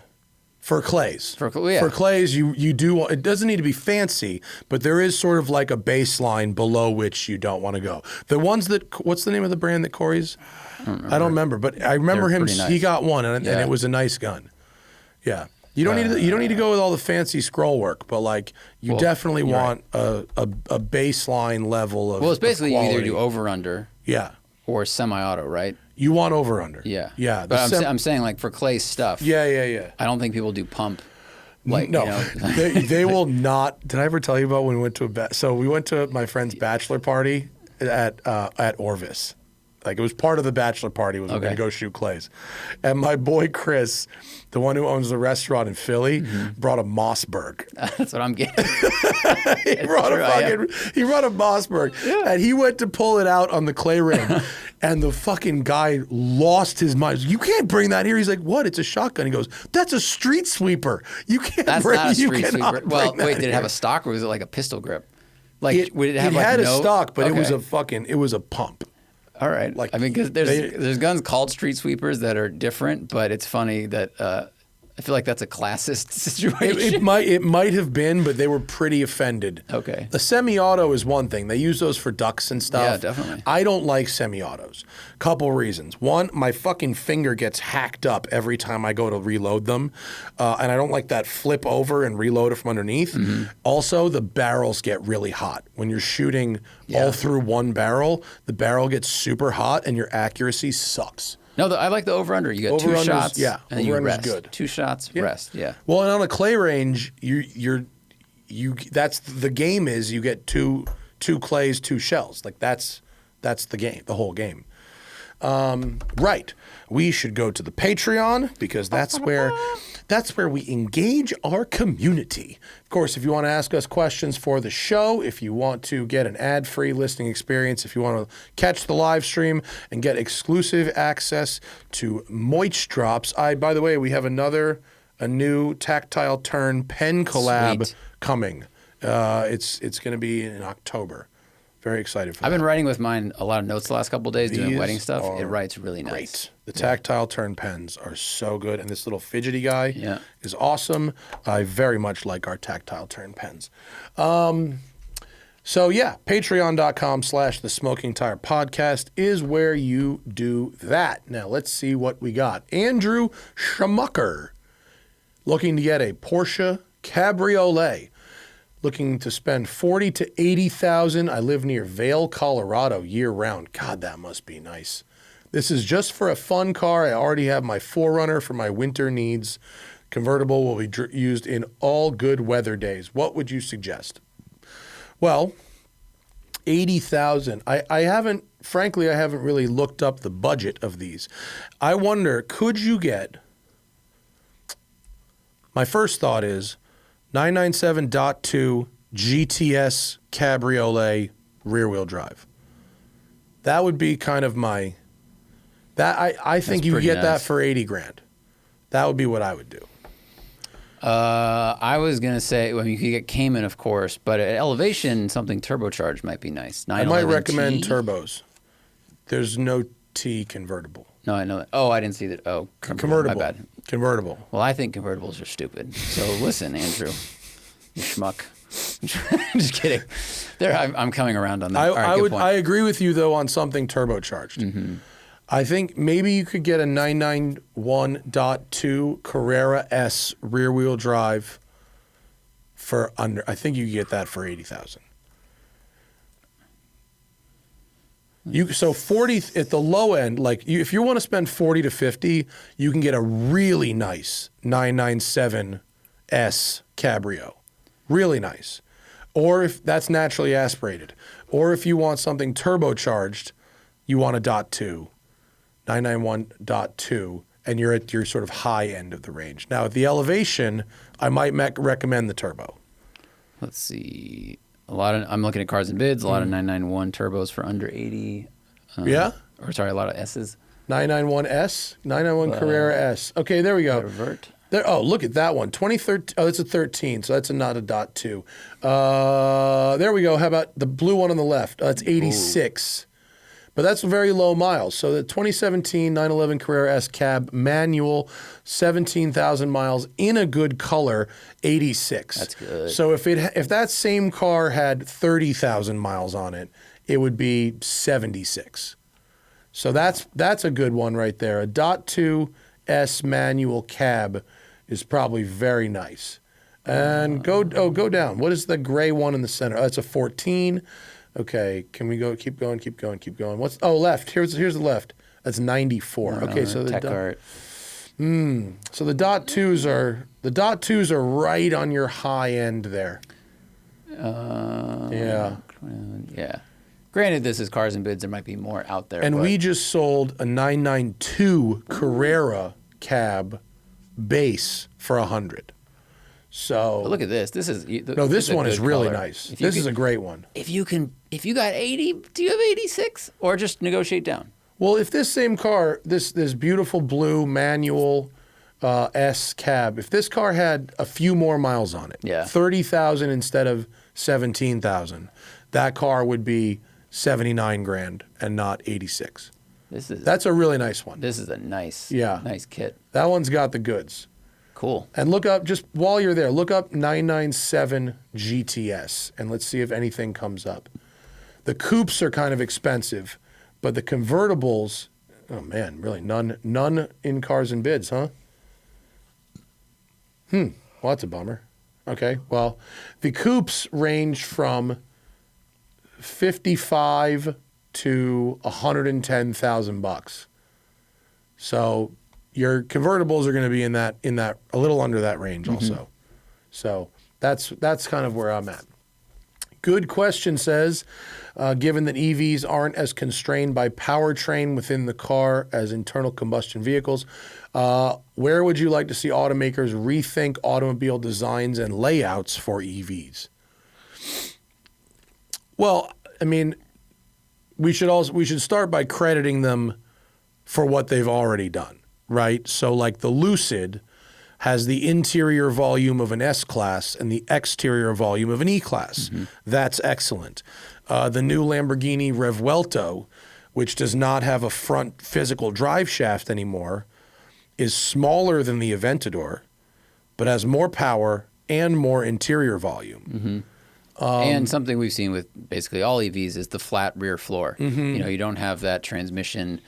For clays. For clays, you do. It doesn't need to be fancy, but there is sort of like a baseline below which you don't want to go. The ones that, what's the name of the brand that Corey's? I don't remember, but I remember They're him. pretty nice. He got one, and Yeah. it was a nice gun. Yeah. You don't need to go with all the fancy scroll work, but like you definitely you're want a baseline level of. Well, it's basically you either quality. do over-under Yeah. or semi-auto, right? You want over under. Yeah. Yeah. But I'm saying like for clay stuff. Yeah. I don't think people do pump. Like, No, you know, they will not. Did I ever tell you about when we went to so we went to my friend's bachelor party at Orvis. Like it was part of the bachelor party was we're Okay. gonna go shoot clays, and my boy Chris, the one who owns the restaurant in Philly, brought a Mossberg. that's what I'm getting. He brought a Mossberg, and he went to pull it out on the clay ring, and the fucking guy lost his mind. You can't bring that here. He's like, "What? It's a shotgun." He goes, "That's a street sweeper. You can't That's bring. not a you street cannot sweeper. bring Well, that wait, did it have here." a stock or was it like a pistol grip? Like, would it have like had no? a stock, but it was Okay. it was a pump. All right. like, I mean, because there's guns called street sweepers that are different, but it's funny that I feel like that's a classist situation. It might have been, but they were pretty offended. Okay. A semi-auto is one thing. They use those for ducks and stuff. Yeah, definitely. I don't like semi-autos. Couple reasons. One, my fucking finger gets hacked up every time I go to reload them, and I don't like that flip over and reload it from underneath. Also, the barrels get really hot when you're shooting all through one barrel. The barrel gets super hot, and your accuracy sucks. No, I like the over-under. You got two Over-under's- shots, yeah, and then you over-under's rest. good. 2 shots, rest. Yeah. Well, and on a clay range, you that's the game is you get two clays, 2 shells. Like that's the game, the whole game. Right. We should go to the Patreon because that's where we engage our community. Of course, if you want to ask us questions for the show, if you want to get an ad-free listening experience, if you want to catch the live stream and get exclusive access to Moich Drops. By the way, we have a new tactile turn pen collab Sweet. coming. It's going to be in October. Very excited for that. I've been writing with mine a lot of notes the last couple of days doing These wedding stuff. It are writes really nice. Great. The tactile turn pens are so good, and this little fidgety guy is awesome. I very much like our tactile turn pens. So yeah, patreon.com/the Smoking Tire Podcast is where you do that. Now let's see what we got. Andrew Schmucker, looking to get a Porsche Cabriolet. Looking to spend $40,000 to $80,000. I live near Vail, Colorado, year-round. God, that must be nice. This is just for a fun car. I already have my 4Runner for my winter needs. Convertible will be used in all good weather days. What would you suggest? Well, $80,000. I haven't really looked up the budget of these. I wonder, could you get? My first thought is 997.2 GTS Cabriolet rear-wheel drive. That would be kind of I think you get that for $80,000. That would be what I would do. I was gonna say, well, you could get Cayman, of course, but at elevation, something turbocharged might be nice. I might recommend turbos. There's no T convertible. No, I know that. Oh, I didn't see that. Oh, convertible. My bad. Convertible. Well, I think convertibles are stupid. So listen, Andrew, you schmuck. Just kidding. I'm coming around on that. I agree with you though on something turbocharged. Mm-hmm. I think maybe you could get a 991.2 Carrera S rear wheel drive for under. I think you could get that for $80,000. So 40 at the low end, if you want to spend 40 to 50, you can get a really nice 997 S Cabrio, really nice. Or if that's naturally aspirated, or if you want something turbocharged, you want a .2, 991.2, and you're at your sort of high end of the range. Now at the elevation, I might recommend the turbo. Let's see. I'm looking at cars and bids. A lot of 991 turbos for under 80. Yeah? Or sorry, a lot of S's. 991S, 991 Carrera S. Okay, there we go. Revert. Oh, look at that one. 2013. Oh, it's a 13, so that's not a .2. There we go. How about the blue one on the left? It's 86. Ooh. But that's very low miles. So the 2017 911 Carrera S Cab manual, 17,000 miles in a good color, 86. That's good. So if that same car had 30,000 miles on it, it would be 76. So that's a good one right there. A .2 S manual cab is probably very nice. And go down. What is the gray one in the center? Oh, it's a 14. Okay, can we go? Keep going. Left. Here's the left. That's 94. Okay, so the tech art. So the .2s are right on your high end there. Yeah. Granted, this is cars and bids. There might be more out there. And we just sold a 992 Carrera cab base for $100. So but look at this. This is this one is really nice. This is a great one. If you got 80, do you have 86 or just negotiate down? Well, if this same car, this beautiful blue manual S cab, if this car had a few more miles on it, 30,000 instead of 17,000, that car would be $79,000 and not 86. That's a really nice one. This is a nice kit. That one's got the goods. Cool. And look up, just while you're there, look up 997 GTS and let's see if anything comes up. The coupes are kind of expensive, but the convertibles, oh man, really none in cars and bids, huh? Well, that's a bummer. Okay, well, the coupes range from 55 to 110,000 bucks. So your convertibles are going to be in that a little under that range also. So that's kind of where I'm at. Good question says, given that EVs aren't as constrained by powertrain within the car as internal combustion vehicles, where would you like to see automakers rethink automobile designs and layouts for EVs? Well, I mean, we should start by crediting them for what they've already done, right? So like the Lucid has the interior volume of an S-Class and the exterior volume of an E-Class. Mm-hmm. That's excellent. The new Lamborghini Revuelto, which does not have a front physical drive shaft anymore, is smaller than the Aventador, but has more power and more interior volume. Mm-hmm. And something we've seen with basically all EVs is the flat rear floor. Mm-hmm. You know, you don't have that transmission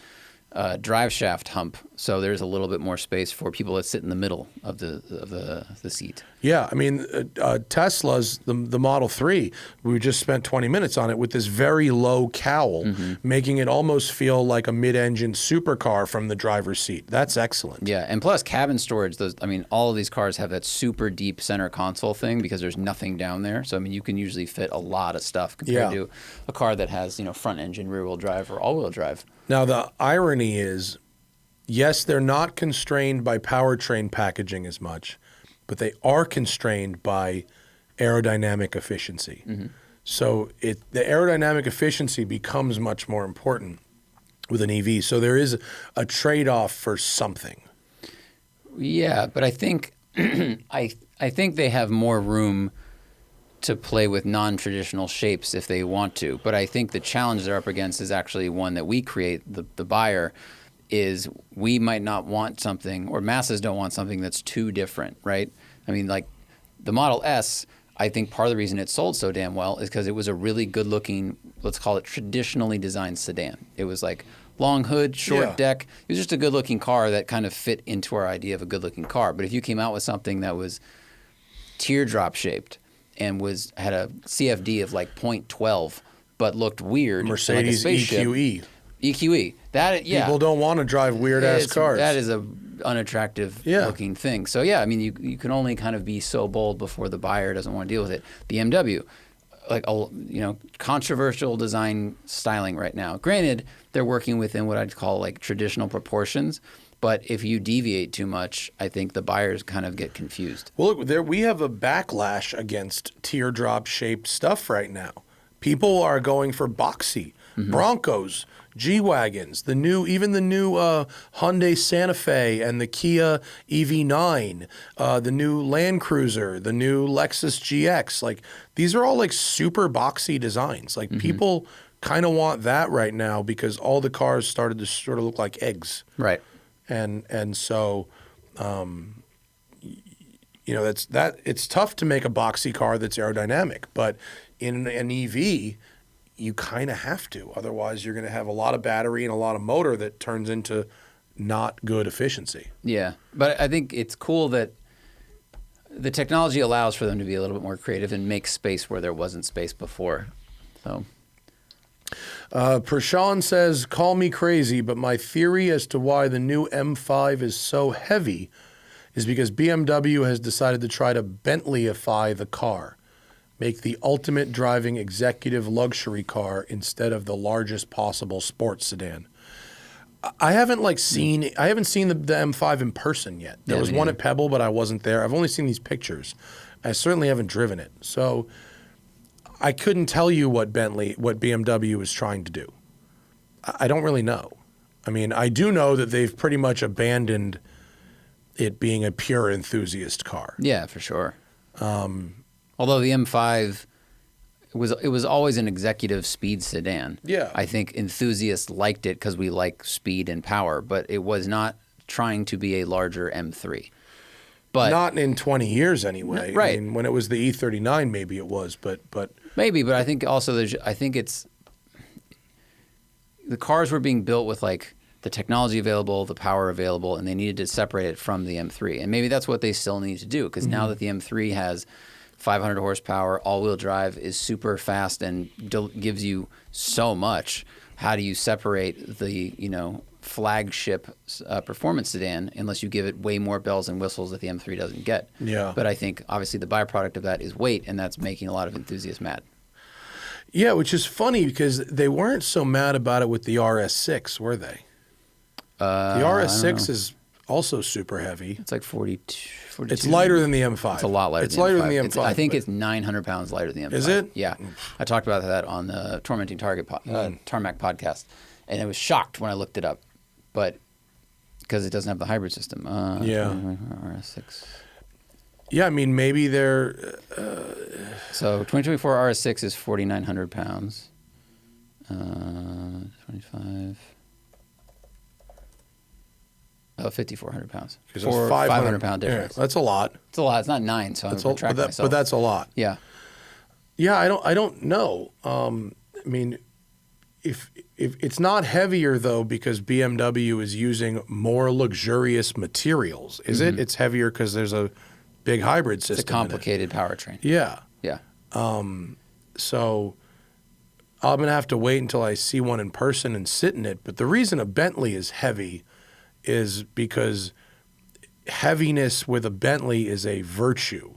drive shaft hump, so there's a little bit more space for people that sit in the middle of the seat. Yeah, I mean, Tesla's the Model 3, we just spent 20 minutes on it with this very low cowl, mm-hmm. making it almost feel like a mid-engine supercar from the driver's seat. That's excellent. Yeah, and plus cabin storage, all of these cars have that super deep center console thing because there's nothing down there. So, I mean, you can usually fit a lot of stuff compared to a car that has, front engine, rear wheel drive, or all-wheel drive. Now, the irony is, yes, they're not constrained by powertrain packaging as much, but they are constrained by aerodynamic efficiency. Mm-hmm. So the aerodynamic efficiency becomes much more important with an EV. So there is a trade-off for something. Yeah, but I think I think they have more room to play with non-traditional shapes if they want to. But I think the challenge they're up against is actually one that we create, the buyer, is we might not want something, or masses don't want something that's too different, right? I mean, like the Model S, I think part of the reason it sold so damn well is because it was a really good-looking, let's call it traditionally designed sedan. It was like long hood, short deck. It was just a good-looking car that kind of fit into our idea of a good-looking car. But if you came out with something that was teardrop-shaped and had a CFD of like 0.12 but looked weird, Mercedes like a spaceship, EQE. EQE. People don't want to drive weird-ass cars. That is a unattractive looking thing. So, yeah, I mean, you can only kind of be so bold before the buyer doesn't want to deal with it. BMW, controversial design styling right now. Granted, they're working within what I'd call like traditional proportions, but if you deviate too much, I think the buyers kind of get confused. Well, look, we have a backlash against teardrop-shaped stuff right now. People are going for boxy. Mm-hmm. Broncos, G-Wagons, even the new Hyundai Santa Fe and the Kia EV9, the new Land Cruiser, the new Lexus GX. Like, these are all like super boxy designs. Like, mm-hmm. people kind of want that right now because all the cars started to sort of look like eggs. Right. And so, it's tough to make a boxy car that's aerodynamic, but in an EV, you kind of have to. Otherwise, you're going to have a lot of battery and a lot of motor that turns into not good efficiency. Yeah, but I think it's cool that the technology allows for them to be a little bit more creative and make space where there wasn't space before. So, Prashant says, call me crazy, but my theory as to why the new M5 is so heavy is because BMW has decided to try to Bentleyify the car. Make the ultimate driving executive luxury car instead of the largest possible sports sedan. I haven't seen the M5 in person yet. There was one at Pebble, but I wasn't there. I've only seen these pictures. I certainly haven't driven it. So I couldn't tell you what BMW is trying to do. I don't really know. I mean, I do know that they've pretty much abandoned it being a pure enthusiast car. Yeah, for sure. Although the M5, it was always an executive speed sedan. Yeah. I think enthusiasts liked it because we like speed and power, but it was not trying to be a larger M3. But not in 20 years anyway. Right. I mean, when it was the E39, maybe it was, but maybe. But I think also the cars were being built with like the technology available, the power available, and they needed to separate it from the M3. And maybe that's what they still need to do because now that the M3 has 500 horsepower, all-wheel drive, is super fast and gives you so much. How do you separate the flagship performance sedan unless you give it way more bells and whistles that the M3 doesn't get? Yeah. But I think obviously the byproduct of that is weight, and that's making a lot of enthusiasts mad. Yeah, which is funny because they weren't so mad about it with the RS6, were they? The RS6 is also super heavy. It's like 42. It's lighter than the M5. It's a lot lighter. It's lighter than the M5. I think it's 900 pounds lighter than the M5. Is it? Yeah. I talked about that on the Tormenting Tarmac podcast, and I was shocked when I looked it up, but because it doesn't have the hybrid system. RS6. Yeah, I mean, maybe they're... So 2024 RS6 is 4,900 pounds. 25... 5,400 pounds. Because 500 pound difference. Yeah, that's a lot. It's a lot. It's not 9, so I'm retracting myself. But that's a lot. Yeah. Yeah, I don't know. I mean, if it's not heavier though because BMW is using more luxurious materials, is it? It's heavier because there's a big hybrid system. It's a complicated powertrain. Yeah. Yeah. So I'm gonna have to wait until I see one in person and sit in it. But the reason a Bentley is heavy is because heaviness with a Bentley is a virtue.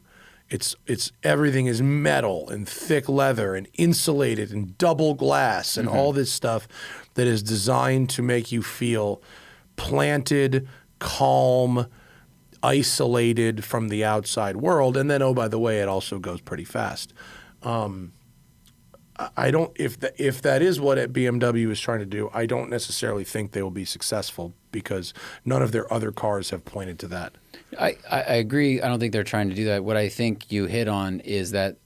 It's everything is metal and thick leather and insulated and double glass and all this stuff that is designed to make you feel planted, calm, isolated from the outside world. And then, oh, by the way, it also goes pretty fast. I don't. If that is what BMW is trying to do, I don't necessarily think they will be successful because none of their other cars have pointed to that. I agree. I don't think they're trying to do that. What I think you hit on is that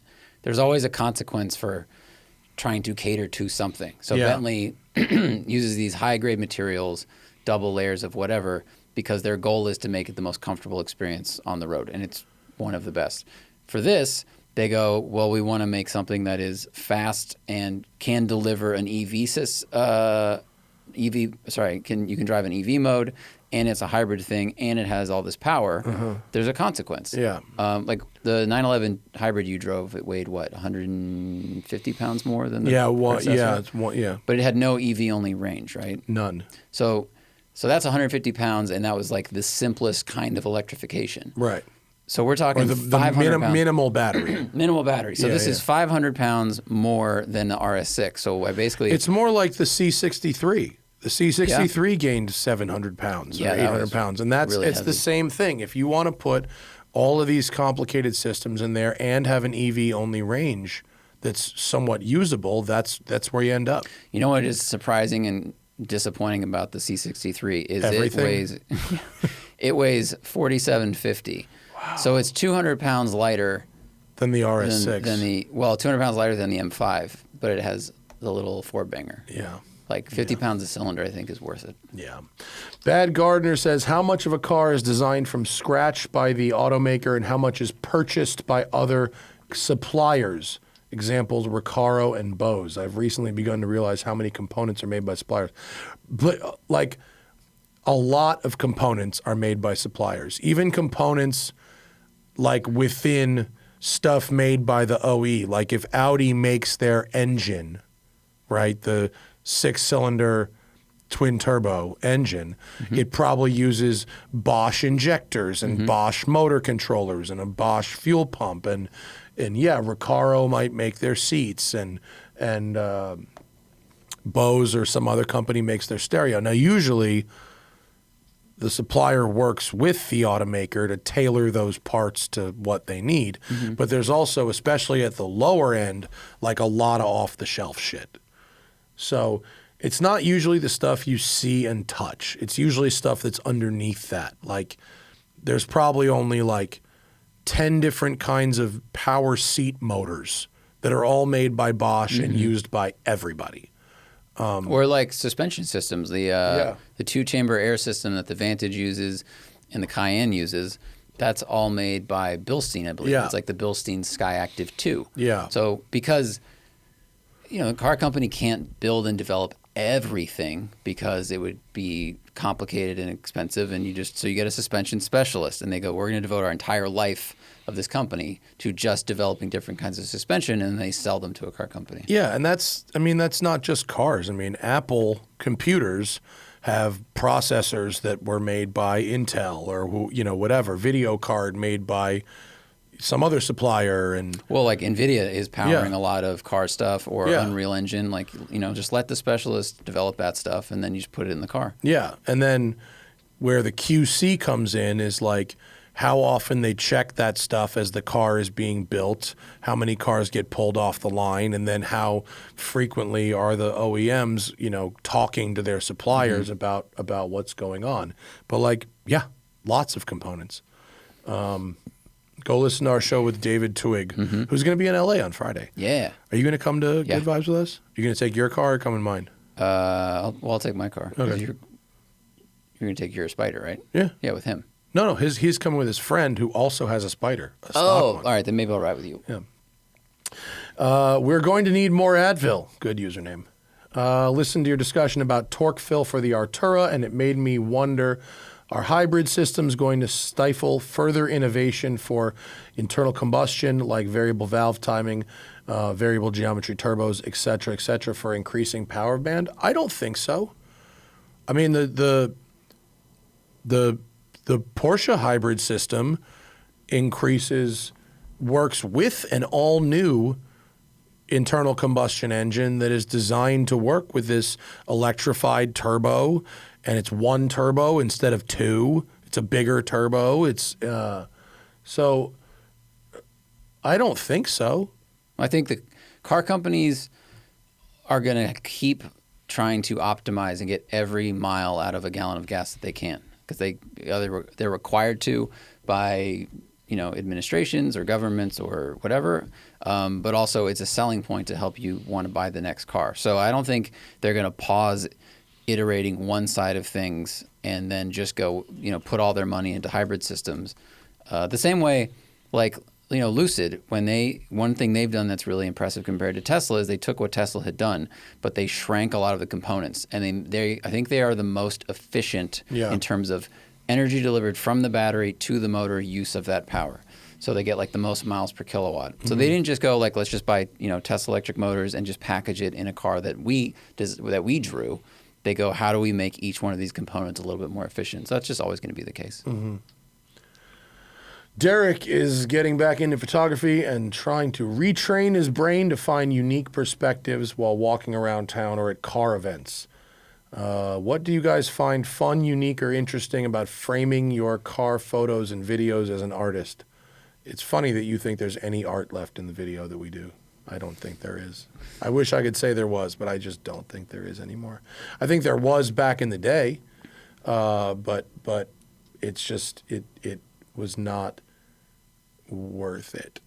there's always a consequence for trying to cater to something. So Bentley uses these high-grade materials, double layers of whatever, because their goal is to make it the most comfortable experience on the road, and it's one of the best. For this, they go, well, we want to make something that is fast and can deliver an you can drive an EV mode, and it's a hybrid thing, and it has all this power. There's a consequence. Yeah. Like the 911 hybrid you drove, it weighed what, 150 pounds more than the predecessor? But it had no EV only range, right? None. So that's 150 pounds, and that was like the simplest kind of electrification. Right. So we're talking the 500 pounds. Minimal battery. Minimal battery. So this is 500 pounds more than the RS6. So I basically... It's more like the C63. The C63 gained 700 pounds or 800 pounds. And it's the same thing. If you want to put all of these complicated systems in there and have an EV-only range that's somewhat usable, that's where you end up. You know what is surprising and disappointing about the C63 is everything. It weighs 4,750. Wow. So it's 200 pounds lighter than the RS6. 200 pounds lighter than the M5, but it has the little four-banger. Yeah. Like 50 pounds a cylinder, I think, is worth it. Yeah. Bad Gardener says, how much of a car is designed from scratch by the automaker and how much is purchased by other suppliers? Examples, Recaro and Bose. I've recently begun to realize how many components are made by suppliers. But, like, a lot of components are made by suppliers. Even components, like, within stuff made by the OE. Like, if Audi makes their engine, right, the 6-cylinder twin-turbo engine, it probably uses Bosch injectors and Bosch motor controllers and a Bosch fuel pump. And Recaro might make their seats and Bose or some other company makes their stereo. Now, usually the supplier works with the automaker to tailor those parts to what they need. But there's also, especially at the lower end, like a lot of off-the-shelf shit. So it's not usually the stuff you see and touch. It's usually stuff that's underneath that. Like there's probably only like 10 different kinds of power seat motors that are all made by Bosch and used by everybody. Or like suspension systems, the two-chamber air system that the Vantage uses and the Cayenne uses, that's all made by Bilstein, I believe. It's like the Bilstein Sky Active 2. Yeah. So because a car company can't build and develop everything because it would be complicated and expensive, and so you get a suspension specialist, and they go, we're going to devote our entire life of this company to just developing different kinds of suspension, and they sell them to a car company. Yeah, and that's not just cars. I mean, Apple computers have processors that were made by Intel or whatever, video card made by some other supplier. And well, like NVIDIA is powering a lot of car stuff or Unreal Engine. Like, just let the specialists develop that stuff and then you just put it in the car. Yeah. And then where the QC comes in is like how often they check that stuff as the car is being built, how many cars get pulled off the line, and then how frequently are the OEMs, talking to their suppliers about what's going on. But lots of components. Go listen to our show with David Twig, who's going to be in LA on Friday. Yeah. Are you going to come to Good Vibes with us? Are you going to take your car or come in mine? I'll take my car. Okay. You're going to take your Spider, right? Yeah. Yeah, with him. No, he's coming with his friend who also has a Spider. A stock one. All right. Then maybe I'll ride with you. Yeah. We're going to need more Advil. Good username. Listen to your discussion about torque fill for the Artura, and it made me wonder, are hybrid systems going to stifle further innovation for internal combustion, like variable valve timing, variable geometry turbos, et cetera, for increasing power band? I don't think so. I mean, the Porsche hybrid system works with an all-new internal combustion engine that is designed to work with this electrified turbo, and it's one turbo instead of two. It's a bigger turbo. So I don't think so. I think the car companies are going to keep trying to optimize and get every mile out of a gallon of gas that they can, because they're required to by administrations or governments or whatever, but also it's a selling point to help you want to buy the next car. So I don't think they're going to pause iterating one side of things and then just go put all their money into hybrid systems. The same way, like Lucid, one thing they've done that's really impressive compared to Tesla is they took what Tesla had done, but they shrank a lot of the components, and I think they are the most efficient in terms of energy delivered from the battery to the motor, use of that power. So they get like the most miles per kilowatt. So they didn't just go like, let's just buy Tesla electric motors and just package it in a car that we drew. They go, how do we make each one of these components a little bit more efficient? So that's just always going to be the case. Mm-hmm. Derek is getting back into photography and trying to retrain his brain to find unique perspectives while walking around town or at car events. What do you guys find fun, unique, or interesting about framing your car photos and videos as an artist? It's funny that you think there's any art left in the video that we do. I don't think there is. I wish I could say there was, but I just don't think there is anymore. I think there was back in the day, but it's just it was not worth it.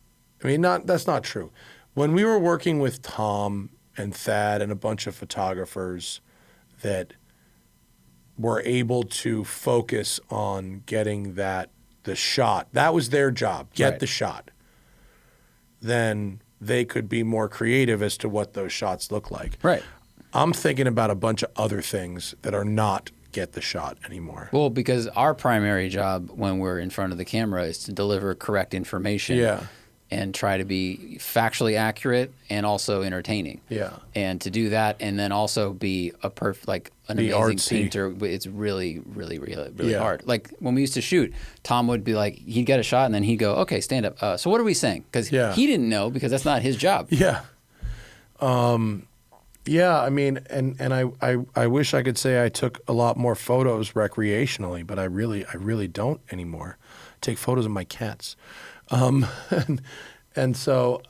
I mean, that's not true. When we were working with Tom and Thad and a bunch of photographers that were able to focus on getting the shot, that was their job, get the shot, then they could be more creative as to what those shots look like. Right. I'm thinking about a bunch of other things that are not get the shot anymore. Well, because our primary job when we're in front of the camera is to deliver correct information and try to be factually accurate and also entertaining. Yeah. And to do that and then also be an amazing artsy painter, it's really, really, really, really hard. Like when we used to shoot, Tom would be like, he'd get a shot and then he'd go, okay, stand up. So what are we saying? Because he didn't know, because that's not his job. Yeah. Yeah, I mean, and I wish I could say I took a lot more photos recreationally, but I really don't anymore. I take photos of my cats, and so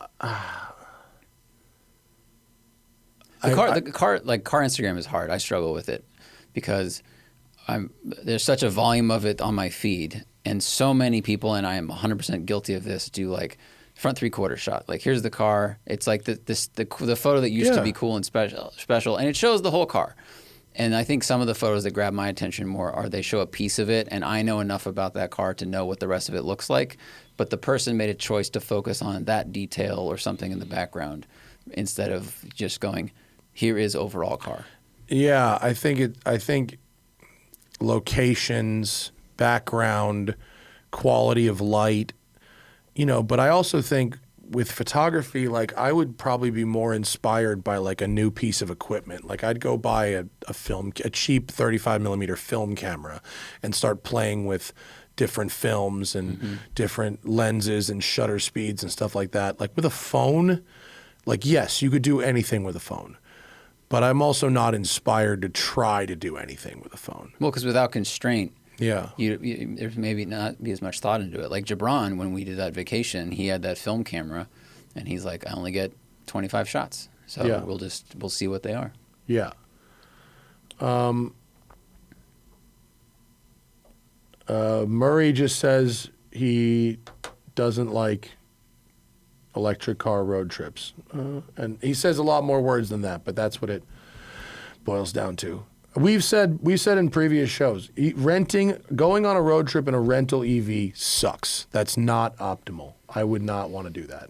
the car Instagram is hard. I struggle with it because there's such a volume of it on my feed, and so many people, and I am 100% guilty of this, do like front 3/4 shot. Like, here's the car. It's like the photo that used to be cool and special, and it shows the whole car. And I think some of the photos that grab my attention more are they show a piece of it, and I know enough about that car to know what the rest of it looks like. But the person made a choice to focus on that detail or something in the background instead of just going, here is overall car. Yeah, I think locations, background, quality of light, but I also think with photography, like I would probably be more inspired by like a new piece of equipment. Like I'd go buy a cheap 35 millimeter film camera and start playing with different films and different lenses and shutter speeds and stuff like that. Like with a phone, like yes, you could do anything with a phone. But I'm also not inspired to try to do anything with a phone. Well, because without constraint, Yeah. there's maybe not be as much thought into it. Like Gibran, when we did that vacation, he had that film camera, and he's like, I only get 25 shots. So Yeah. we'll see what they are. Yeah. Murray just says he doesn't like electric car road trips. And he says a lot more words than that, but that's what it boils down to. We've said in previous shows, going on a road trip in a rental EV sucks. That's not optimal. I would not want to do that.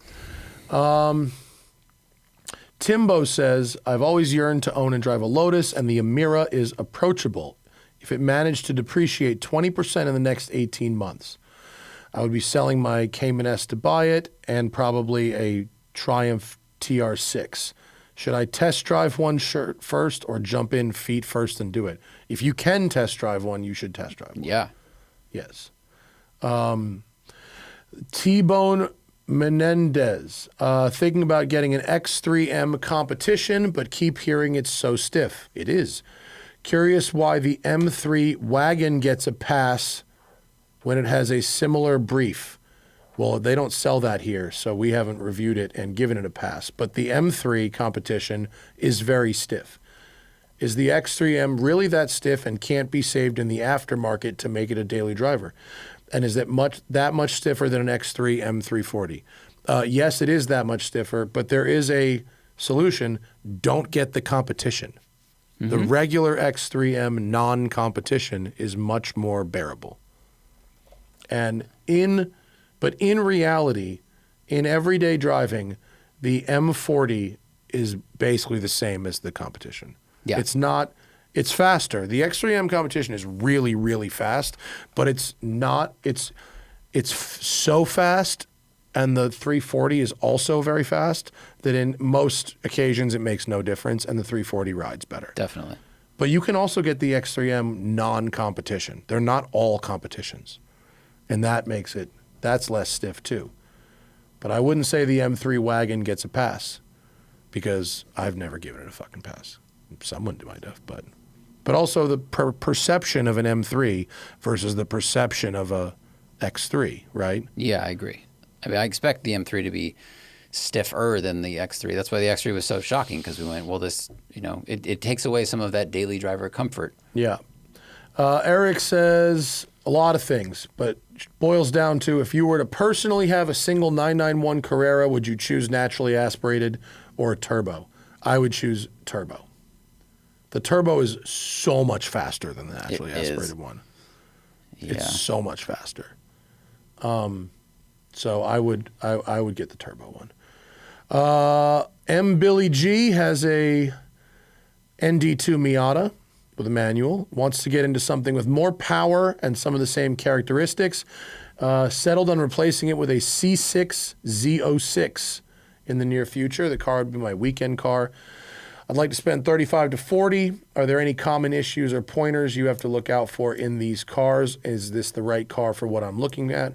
Timbo says, I've always yearned to own and drive a Lotus, and the Emira is approachable. If it managed to depreciate 20% in the next 18 months, I would be selling my Cayman S to buy it, and probably a Triumph TR6. Should I test drive one first or jump in feet first and do it? If you can test drive one, you should test drive one. Yeah. Yes. T-Bone Menendez, thinking about getting an X3M competition, but keep hearing it's so stiff. It is. Curious why the M3 wagon gets a pass when it has a similar brief. Well, they don't sell that here, so we haven't reviewed it and given it a pass. But the M3 competition is very stiff. Is the X3M really that stiff and can't be saved in the aftermarket to make it a daily driver? And is it that much stiffer than an X3 M340? Yes, it is that much stiffer, but there is a solution. Don't get the competition. The regular X3M non-competition is much more bearable. But in reality, in everyday driving, the M40 is basically the same as the competition. Yeah. It's faster. The X3M competition is really, really fast, but it's so fast, and the 340 is also very fast, that in most occasions it makes no difference, and the 340 rides better. Definitely. But you can also get the X3M non-competition. They're not all competitions. And that's less stiff too. But I wouldn't say the M3 wagon gets a pass, because I've never given it a fucking pass. Someone might have, but also the perception of an M3 versus the perception of a X3, right? Yeah, I agree. I mean, I expect the M3 to be stiffer than the X3. That's why the X3 was so shocking, because we went, well, this, it takes away some of that daily driver comfort. Yeah. Eric says a lot of things, but boils down to, if you were to personally have a single 991 Carrera, would you choose naturally aspirated or a turbo? I would choose turbo. The turbo is so much faster than the naturally aspirated one. Yeah. It's so much faster. So I would get the turbo one. M. Billy G has a ND2 Miata with a manual, wants to get into something with more power and some of the same characteristics. Settled on replacing it with a C6 ZO6 in the near future. The car would be my weekend car. I'd like to spend 35 to 40. Are there any common issues or pointers you have to look out for in these cars? Is this the right car for what I'm looking at?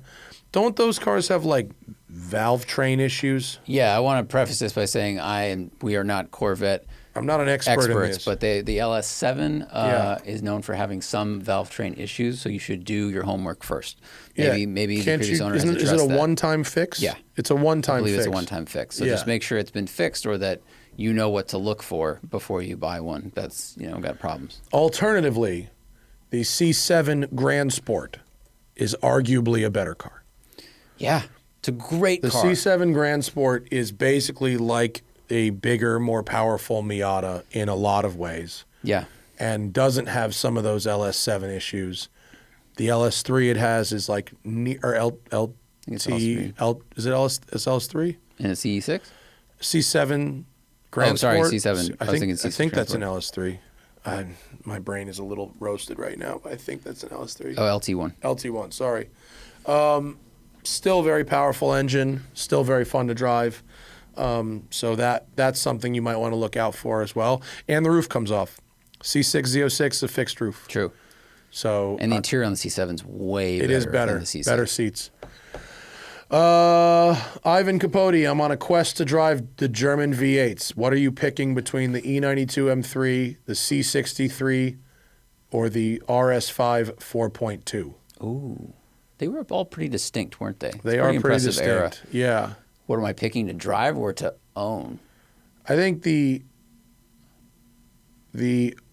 Don't those cars have like valve train issues? Yeah, I want to preface this by saying we are not Corvette I'm not an expert in this. but the LS7 is known for having some valve train issues, so you should do your homework first. Maybe the previous owner has addressed that. Is it a one-time fix? Yeah. It's a one-time fix. I believe it's a one-time fix. So just make sure it's been fixed, or that you know what to look for before you buy one that's got problems. Alternatively, the C7 Grand Sport is arguably a better car. Yeah, it's a great car. The C7 Grand Sport is basically like a bigger, more powerful Miata in a lot of ways. Yeah. And doesn't have some of those LS7 issues. The LS3 it has is like, or LT, is it LS3? And a CE6? C7 Grand Sport? Sport. C7. I think that's an LS3. My brain is a little roasted right now, but I think that's an LS3. Oh, LT1. LT1, sorry. Still very powerful engine, still very fun to drive. So that's something you might want to look out for as well. And the roof comes off. C6 ZO6 is a fixed roof. True. So And the interior on the C7 is way better. it is better. Than the C6. Better seats. Ivan Capote, I'm on a quest to drive the German V8s. What are you picking between the E92 M3, the C63, or the RS5 4.2? Ooh. They were all pretty distinct, weren't they? They are pretty impressive distinct. era. Yeah. What am I picking, to drive or to own? I think the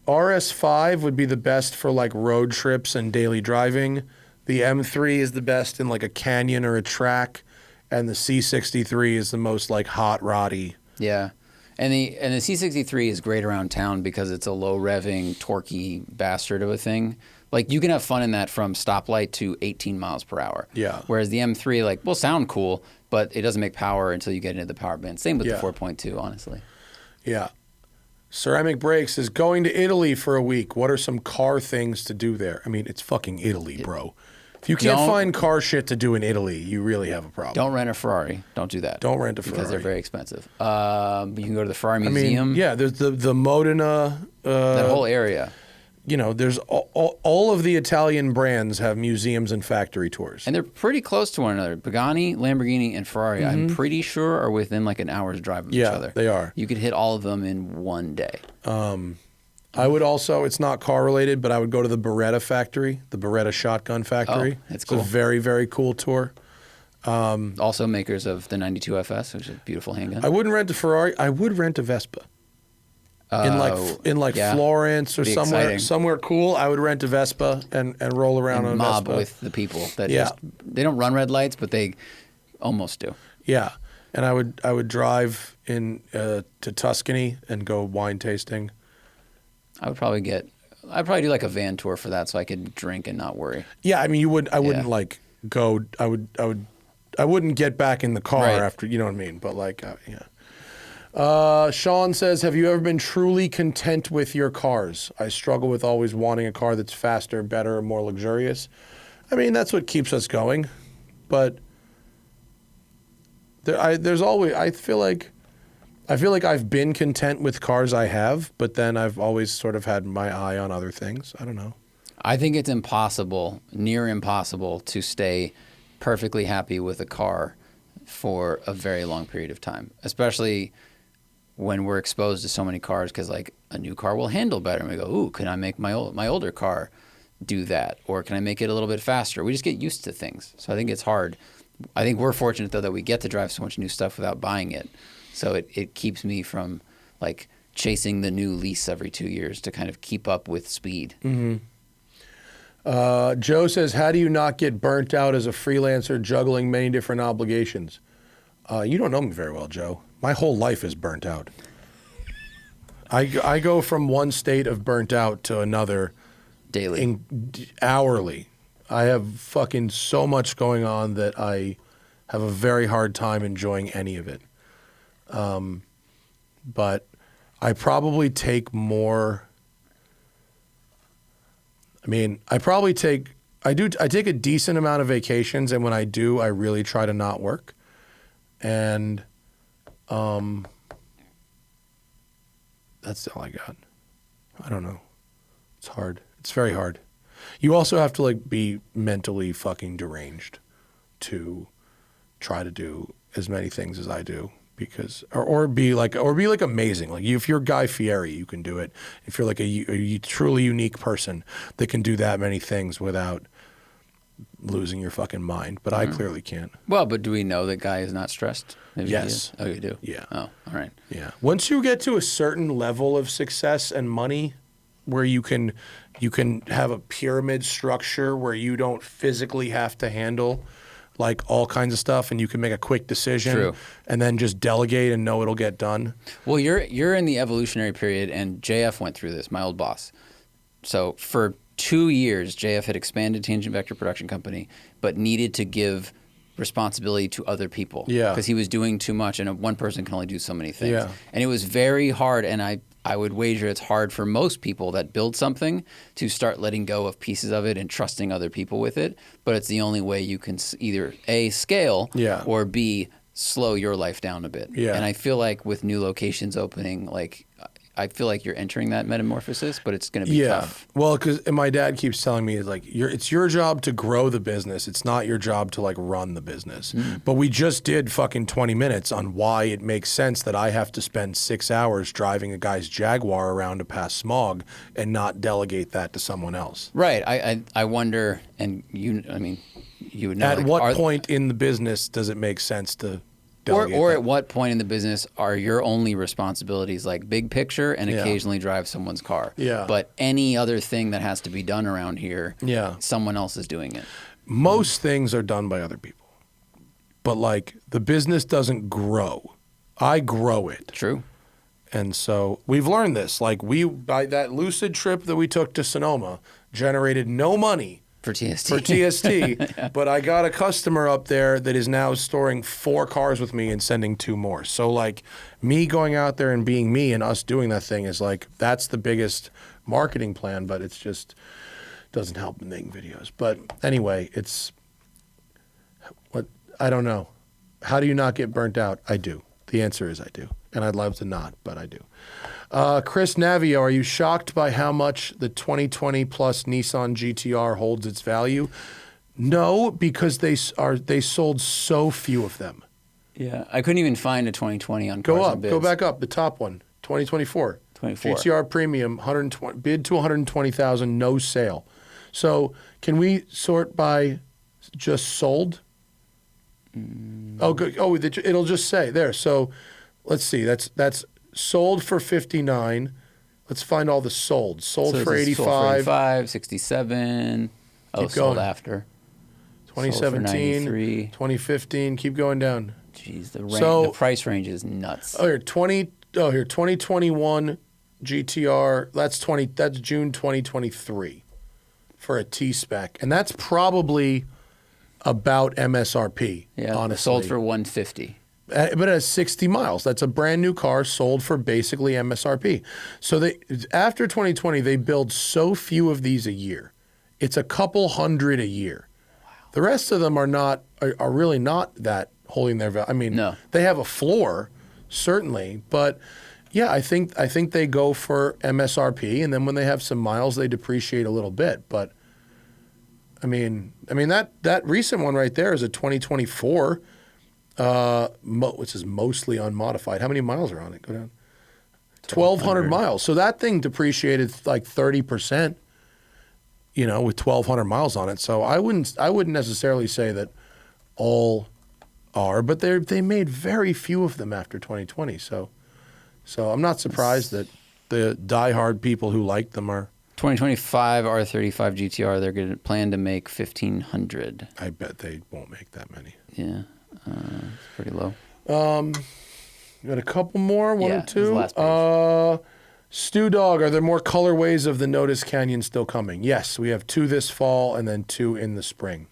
RS5 would be the best for like road trips and daily driving. The M3 is the best in like a canyon or a track, and the C63 is the most like hot roddy. Yeah. And the C63 is great around town because it's a low revving, torquey bastard of a thing. Like you can have fun in that from stoplight to 18 miles per hour. Yeah. Whereas the M3 like will sound cool, but it doesn't make power until you get into the power band. Same with the 4.2, honestly. Yeah. Ceramic Brakes is going to Italy for a week. What are some car things to do there? I mean, it's fucking Italy, bro. If you can't find car shit to do in Italy, you really have a problem. Don't rent a Ferrari. Don't do that. Don't rent a Ferrari. Because they're very expensive. You can go to the Ferrari Museum. I mean, yeah, there's the Modena. That whole area. You know, there's all of the Italian brands have museums and factory tours. And they're pretty close to one another. Pagani, Lamborghini, and Ferrari, I'm pretty sure, are within like an hour's drive of each other. Yeah, they are. You could hit all of them in one day. I would also, it's not car related, but I would go to the Beretta factory, the Beretta shotgun factory. Oh, that's cool. It's a very, very cool tour. Also makers of the 92 FS, which is a beautiful handgun. I wouldn't rent a Ferrari. I would rent a Vespa. In yeah. Florence or Be somewhere exciting. cool, I would rent a Vespa and roll around on a mob Vespa. with the people that Yeah. they don't run red lights, but they almost do. Yeah, and I would drive in to Tuscany and go wine tasting. I'd probably do like a van tour for that, so I could drink and not worry. Yeah, I mean, I wouldn't like go. I wouldn't get back in the car after. You know what I mean? But like, yeah. Sean says, have you ever been truly content with your cars? I struggle with always wanting a car that's faster, better, more luxurious. I mean, that's what keeps us going. But there's always, I feel like I've been content with cars I have, but then I've always sort of had my eye on other things. I don't know. I think it's impossible, near impossible, to stay perfectly happy with a car for a very long period of time, especially when we're exposed to so many cars, because like a new car will handle better. And we go, ooh, can I make my older car do that? Or can I make it a little bit faster? We just get used to things. So I think it's hard. I think we're fortunate, though, that we get to drive so much new stuff without buying it. So it keeps me from like chasing the new lease every 2 years to kind of keep up with speed. Mm-hmm. Joe says, how do you not get burnt out as a freelancer juggling many different obligations? You don't know me very well, Joe. My whole life is burnt out. I go from one state of burnt out to another Daily. Hourly. I have fucking so much going on that I have a very hard time enjoying any of it. But I probably take more. I mean, I take a decent amount of vacations, and when I do, I really try to not work. And that's all I got. I don't know. It's hard. It's very hard. You also have to like be mentally fucking deranged to try to do as many things as I do, because or be like amazing. Like if you're Guy Fieri, you can do it. If you're like a truly unique person that can do that many things without losing your fucking mind, but I clearly can't. Well, but do we know that Guy is not stressed? Maybe Yes. he is? Oh, you do? Yeah. Oh, all right. Yeah. Once you get to a certain level of success and money where you can have a pyramid structure where you don't physically have to handle like all kinds of stuff, and you can make a quick decision. True. And then just delegate and know it'll get done. Well, you're in the evolutionary period, and JF went through this, my old boss. So for 2 years, JF had expanded Tangent Vector Production Company, but needed to give responsibility to other people. Yeah. Because he was doing too much, and one person can only do so many things. Yeah. And it was very hard, and I would wager it's hard for most people that build something to start letting go of pieces of it and trusting other people with it. But it's the only way you can either A, scale, or B, slow your life down a bit. Yeah. And I feel like with new locations opening, like I feel like you're entering that metamorphosis, but it's going to be tough. Well, because my dad keeps telling me, like, it's your job to grow the business. It's not your job to, like, run the business. But we just did fucking 20 minutes on why it makes sense that I have to spend 6 hours driving a guy's Jaguar around to pass smog and not delegate that to someone else. Right. I wonder, and you would know. At what point in the business does it make sense to delegate or that? at what point in the business are your only responsibilities like big picture and occasionally drive someone's car? Yeah. But any other thing that has to be done around here, someone else is doing it. Most things are done by other people. But, like, the business doesn't grow. I grow it. True. And so we've learned this. Like, by that Lucid trip that we took to Sonoma, generated no money For TST. But I got a customer up there that is now storing 4 cars with me and sending 2 more. So, like, me going out there and being me and us doing that thing is, like, that's the biggest marketing plan, but it's just doesn't help in making videos. But anyway, I don't know. How do you not get burnt out? I do. The answer is I do. And I'd love to not, but I do. Chris Navio, are you shocked by how much the 2020 plus Nissan GT-R holds its value? No, because they sold so few of them. Yeah, I couldn't even find a 2020 on Go Cars up, and Bids. go back up. The top one, 2024. 24. GT-R Premium, 120, bid to 120,000, no sale. So can we sort by just sold? Oh, good. Oh, it'll just say there. So let's see. That's sold for 59. Let's find all the sold. Sold So for this is 85. Sold for 85, 67. Oh, Keep sold going. after. 2017, 93. 2015. Keep going down. Jeez, So- the price range is nuts. Oh, here 2021 GTR. That's June 2023 for a T spec, and that's probably about MSRP. Yeah, honestly, sold for 150. But it has 60 miles. That's a brand new car sold for basically MSRP. So after 2020, they build so few of these a year. It's a couple hundred a year. Wow. The rest of them are really not that holding their value. I mean, No. They have a floor, certainly, but yeah, I think they go for MSRP, and then when they have some miles, they depreciate a little bit. But I mean that recent one right there is a 2024. Which is mostly unmodified. How many miles are on it? Go down. 1,200 miles. So that thing depreciated like 30%, with 1,200 miles on it. So I wouldn't necessarily say that all are, but they made very few of them after 2020. So I'm not surprised that the diehard people who like them are. 2025 R35 GTR, they're going to plan to make 1,500. I bet they won't make that many. Yeah. It's pretty low. You got a couple more, one or This is two. the last page. Stu Dog, are there more colorways of the Notice Canyon still coming? Yes, we have 2 this fall and then 2 in the spring.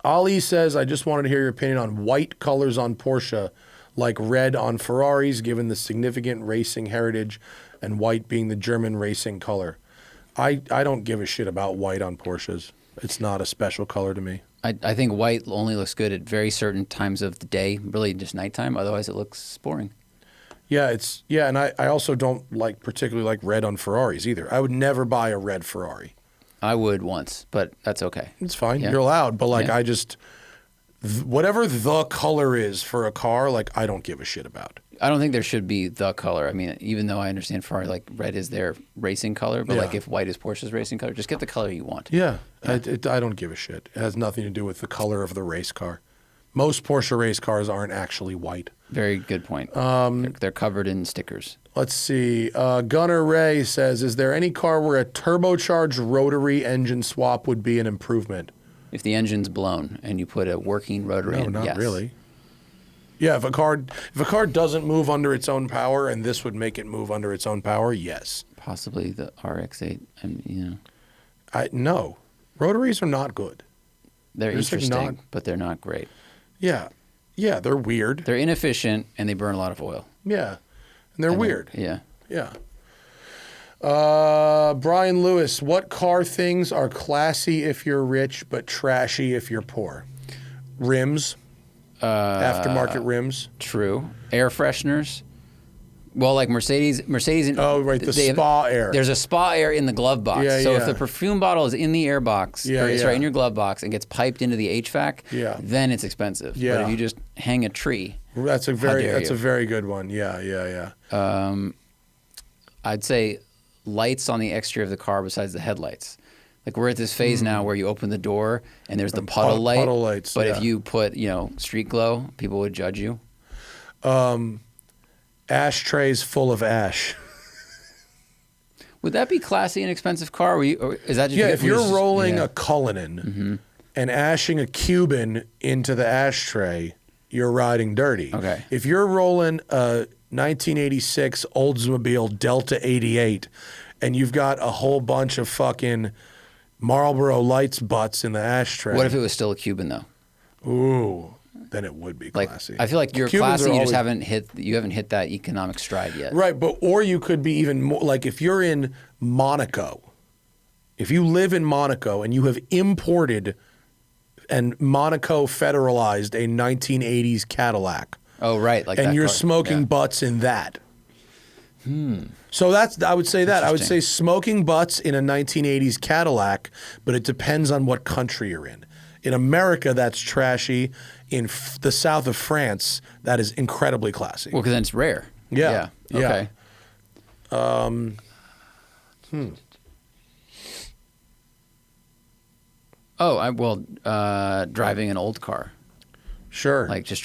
Ali says, I just wanted to hear your opinion on white colors on Porsche, like red on Ferraris, given the significant racing heritage, and white being the German racing color. I don't give a shit about white on Porsches. It's not a special color to me. I think white only looks good at very certain times of the day, really just nighttime. Otherwise, it looks boring. Yeah, and I also don't particularly like red on Ferraris either. I would never buy a red Ferrari. I would once, but that's okay. It's fine. Yeah. You're allowed, but Yeah. I just whatever the color is for a car, I don't give a shit about. I don't think there should be the color. I mean, even though I understand Ferrari, red is their racing color, but Yeah. if white is Porsche's racing color, just get the color you want. Yeah, I don't give a shit. It has nothing to do with the color of the race car. Most Porsche race cars aren't actually white. Very good point. They're covered in stickers. Let's see. Gunnar Ray says, is there any car where a turbocharged rotary engine swap would be an improvement? If the engine's blown and you put a working rotary No, in, not yes. really. Yeah, if a car doesn't move under its own power and this would make it move under its own power, yes. Possibly the RX-8. No. Rotaries are not good. They're They're just interesting, but they're not great. Yeah. Yeah, they're weird. They're inefficient and they burn a lot of oil. Yeah. And they're weird. Yeah. Yeah. Brian Lewis, what car things are classy if you're rich but trashy if you're poor? Rims. Aftermarket rims. True. Air fresheners. Well, like Mercedes. Oh, right, the spa air. There's a spa air in the glove box. Yeah, so yeah. if the perfume bottle is in the air box, in your glove box, and gets piped into the HVAC, then it's expensive. Yeah. But if you just hang a tree, that's a very good one. Yeah. I'd say lights on the exterior of the car besides the headlights. Like we're at this phase now where you open the door and there's the puddle light. Puddle lights. But if you put, street glow, people would judge you. Ashtrays full of ash. Would that be classy in an expensive car? Or is that just if you're rolling a Cullinan and ashing a Cuban into the ashtray, you're riding dirty. Okay. If you're rolling a 1986 Oldsmobile Delta 88 and you've got a whole bunch of fucking Marlboro Lights butts in the ashtray. What if it was still a Cuban though? Ooh, then it would be classy. I feel like you're Cubans classy. You always, just haven't hit that economic stride yet. Right, or you could be even more like if you're in Monaco. If you live in Monaco and you have imported and Monaco federalized a 1980s Cadillac. Oh, right, like and that you're car. smoking butts in that. So I would say that. I would say smoking butts in a 1980s Cadillac, but it depends on what country you're in. In America, that's trashy. In the south of France, that is incredibly classy. Well, because then it's rare. Yeah. Okay. Driving an old car. Sure. Like just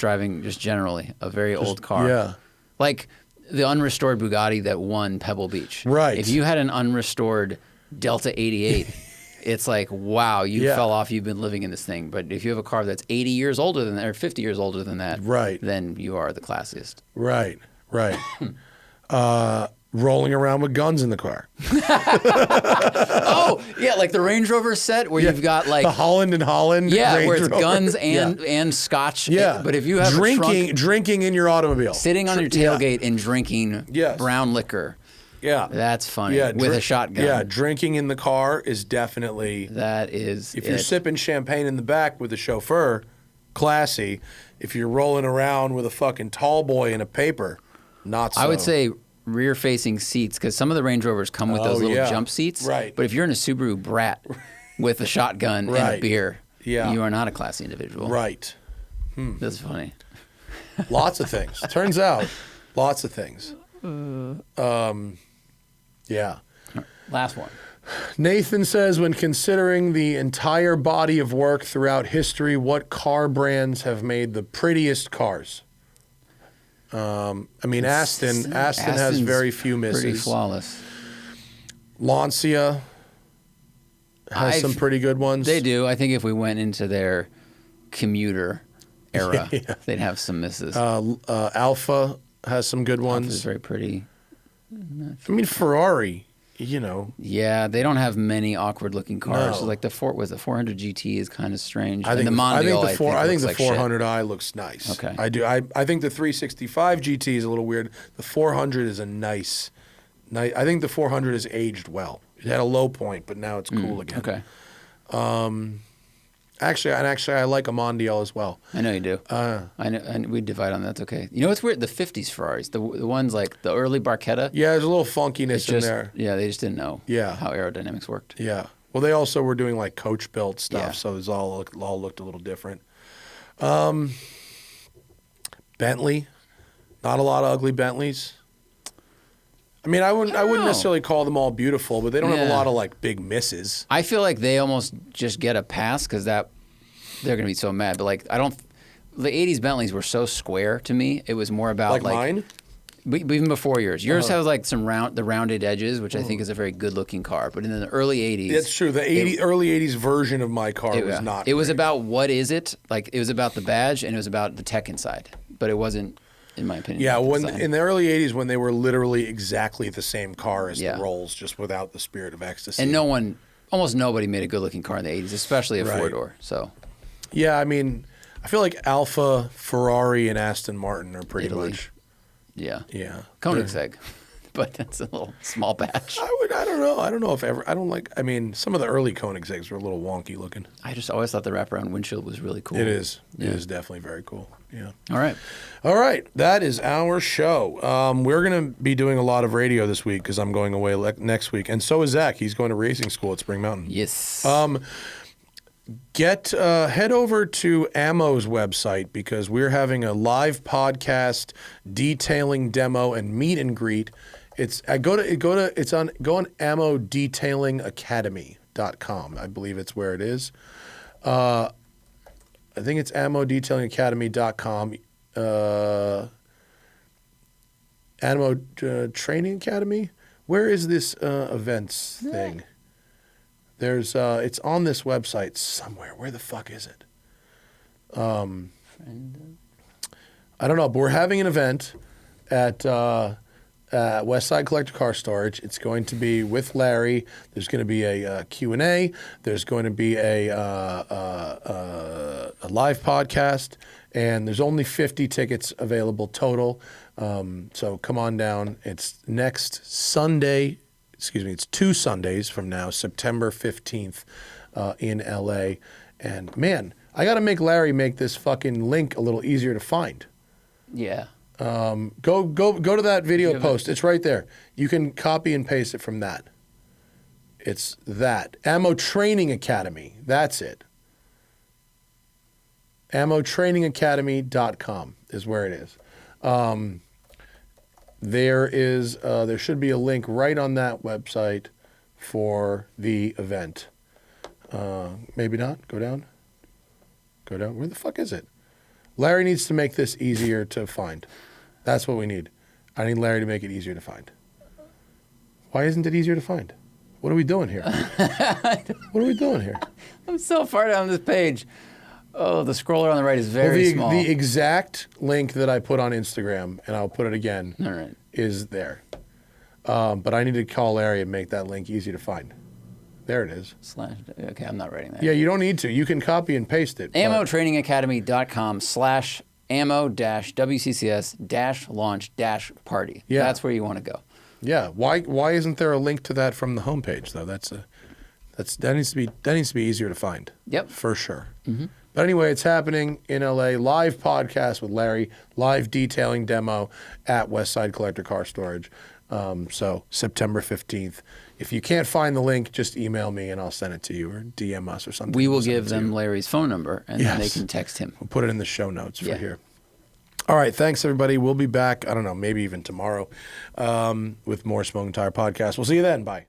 generally, a very old car. Yeah. Like the unrestored Bugatti that won Pebble Beach. Right. If you had an unrestored Delta 88, it's like, wow, you fell off, you've been living in this thing. But if you have a car that's 80 years older than that, or 50 years older than that, then you are the classiest. Right. Rolling around with guns in the car. Oh, yeah, like the Range Rover set where you've got like... The Holland and Holland Range where it's Rover. guns and scotch. Yeah. But if you have drinking in your automobile. Sitting on your tailgate and drinking brown liquor. Yeah. That's funny. With a shotgun. Yeah, drinking in the car is definitely... That is If you're sipping champagne in the back with the chauffeur, classy. If you're rolling around with a fucking tall boy in a paper, not so. I would say rear-facing seats, because some of the Range Rovers come with those little jump seats. Right. But if you're in a Subaru Brat with a shotgun and a beer, you are not a classy individual. Right. That's funny. Lots of things. Turns out, lots of things. Yeah. Last one. Nathan says, when considering the entire body of work throughout history, what car brands have made the prettiest cars? Aston has very few misses. Pretty flawless. Lancia has some pretty good ones. They do. I think if we went into their commuter era, they'd have some misses. Alfa has some good ones. Alfa's very pretty. Ferrari, Yeah, they don't have many awkward-looking cars. No. Like the 400 GT is kind of strange. I think the Mondial, I think the like 400i looks nice. Okay. I do. I think the 365 GT is a little weird. The 400 is a nice. I think the 400 has aged well. It had a low point, but now it's cool again. Okay. Actually, I like a Mondial as well. I know you do. I know, and we divide on that. That's okay. You know what's weird? The 50s Ferraris, the ones like the early Barchetta. Yeah, there's a little funkiness in there. Yeah, they just didn't know how aerodynamics worked. Yeah. Well, they also were doing like coach built stuff, so it all looked a little different. Bentley, not a lot of ugly Bentleys. I wouldn't necessarily call them all beautiful, but they don't have a lot of like big misses. I feel like they almost just get a pass because they're going to be so mad. But like, the 80s Bentleys were so square to me. It was more about like mine? Even before yours. Yours has like the rounded edges, which I think is a very good looking car. But in the early 80s. That's true. The early 80s version of my car was not. It was about what is it? Like it was about the badge and it was about the tech inside. But it wasn't, in my opinion. Yeah, in the early 80s when they were literally exactly the same car as the Rolls, just without the spirit of ecstasy. And almost nobody made a good looking car in the 80s, especially a four-door. So. Yeah, I feel like Alfa, Ferrari, and Aston Martin are pretty much. Yeah. Yeah. Koenigsegg. but that's a little small batch. I don't know. I don't know if ever. I don't like. I mean, some of the early Koenigseggs were a little wonky looking. I just always thought the wraparound windshield was really cool. It is. Yeah. It is definitely very cool. Yeah. All right. All right. That is our show. We're going to be doing a lot of radio this week because I'm going away next week. And so is Zach. He's going to racing school at Spring Mountain. Yes. Head over to Ammo's website because we're having a live podcast detailing demo and meet and greet. Go on ammodetailingacademy.com. I believe it's where it is. I think it's ammodetailingacademy.com. Ammo Training Academy. Where is this events thing? There's it's on this website somewhere. Where the fuck is it? I don't know, but we're having an event at Westside Collector Car Storage. It's going to be with Larry. There's going to be a Q&A. There's going to be a live podcast, and there's only 50 tickets available total. So come on down. It's next Sunday. Excuse me, it's 2 Sundays from now, September 15th in LA. And man, I got to make Larry make this fucking link a little easier to find. Yeah. Go to that video post. It's right there. You can copy and paste it from that. It's that. Ammo Training Academy. That's it. AmmoTrainingAcademy.com is where it is. There should be a link right on that website for the event. Maybe not. Go down. Where the fuck is it? Larry needs to make this easier to find. That's what we need. I need Larry to make it easier to find. Why isn't it easier to find? What are we doing here? I'm so far down this page. Oh, the scroller on the right is very small. The exact link that I put on Instagram, and I'll put it again, All right. is there. But I need to call Larry and make that link easy to find. There it is. Okay, I'm not writing that. Yeah, you don't need to. You can copy and paste it. AmmoTrainingAcademy.com/ammo-wccs-launch-party. Yeah. That's where you want to go. Yeah. Why isn't there a link to that from the homepage though? That needs to be easier to find. Yep. For sure. Mm-hmm. But anyway, it's happening in LA. Live podcast with Larry. Live detailing demo at Westside Collector Car Storage. So September 15th. If you can't find the link, just email me and I'll send it to you or DM us or something. We will give them Larry's phone number and then they Yes. can text him. We'll put it in the show notes for here. All right. Thanks, everybody. We'll be back, I don't know, maybe even tomorrow with more Smoking Tire Podcast. We'll see you then. Bye.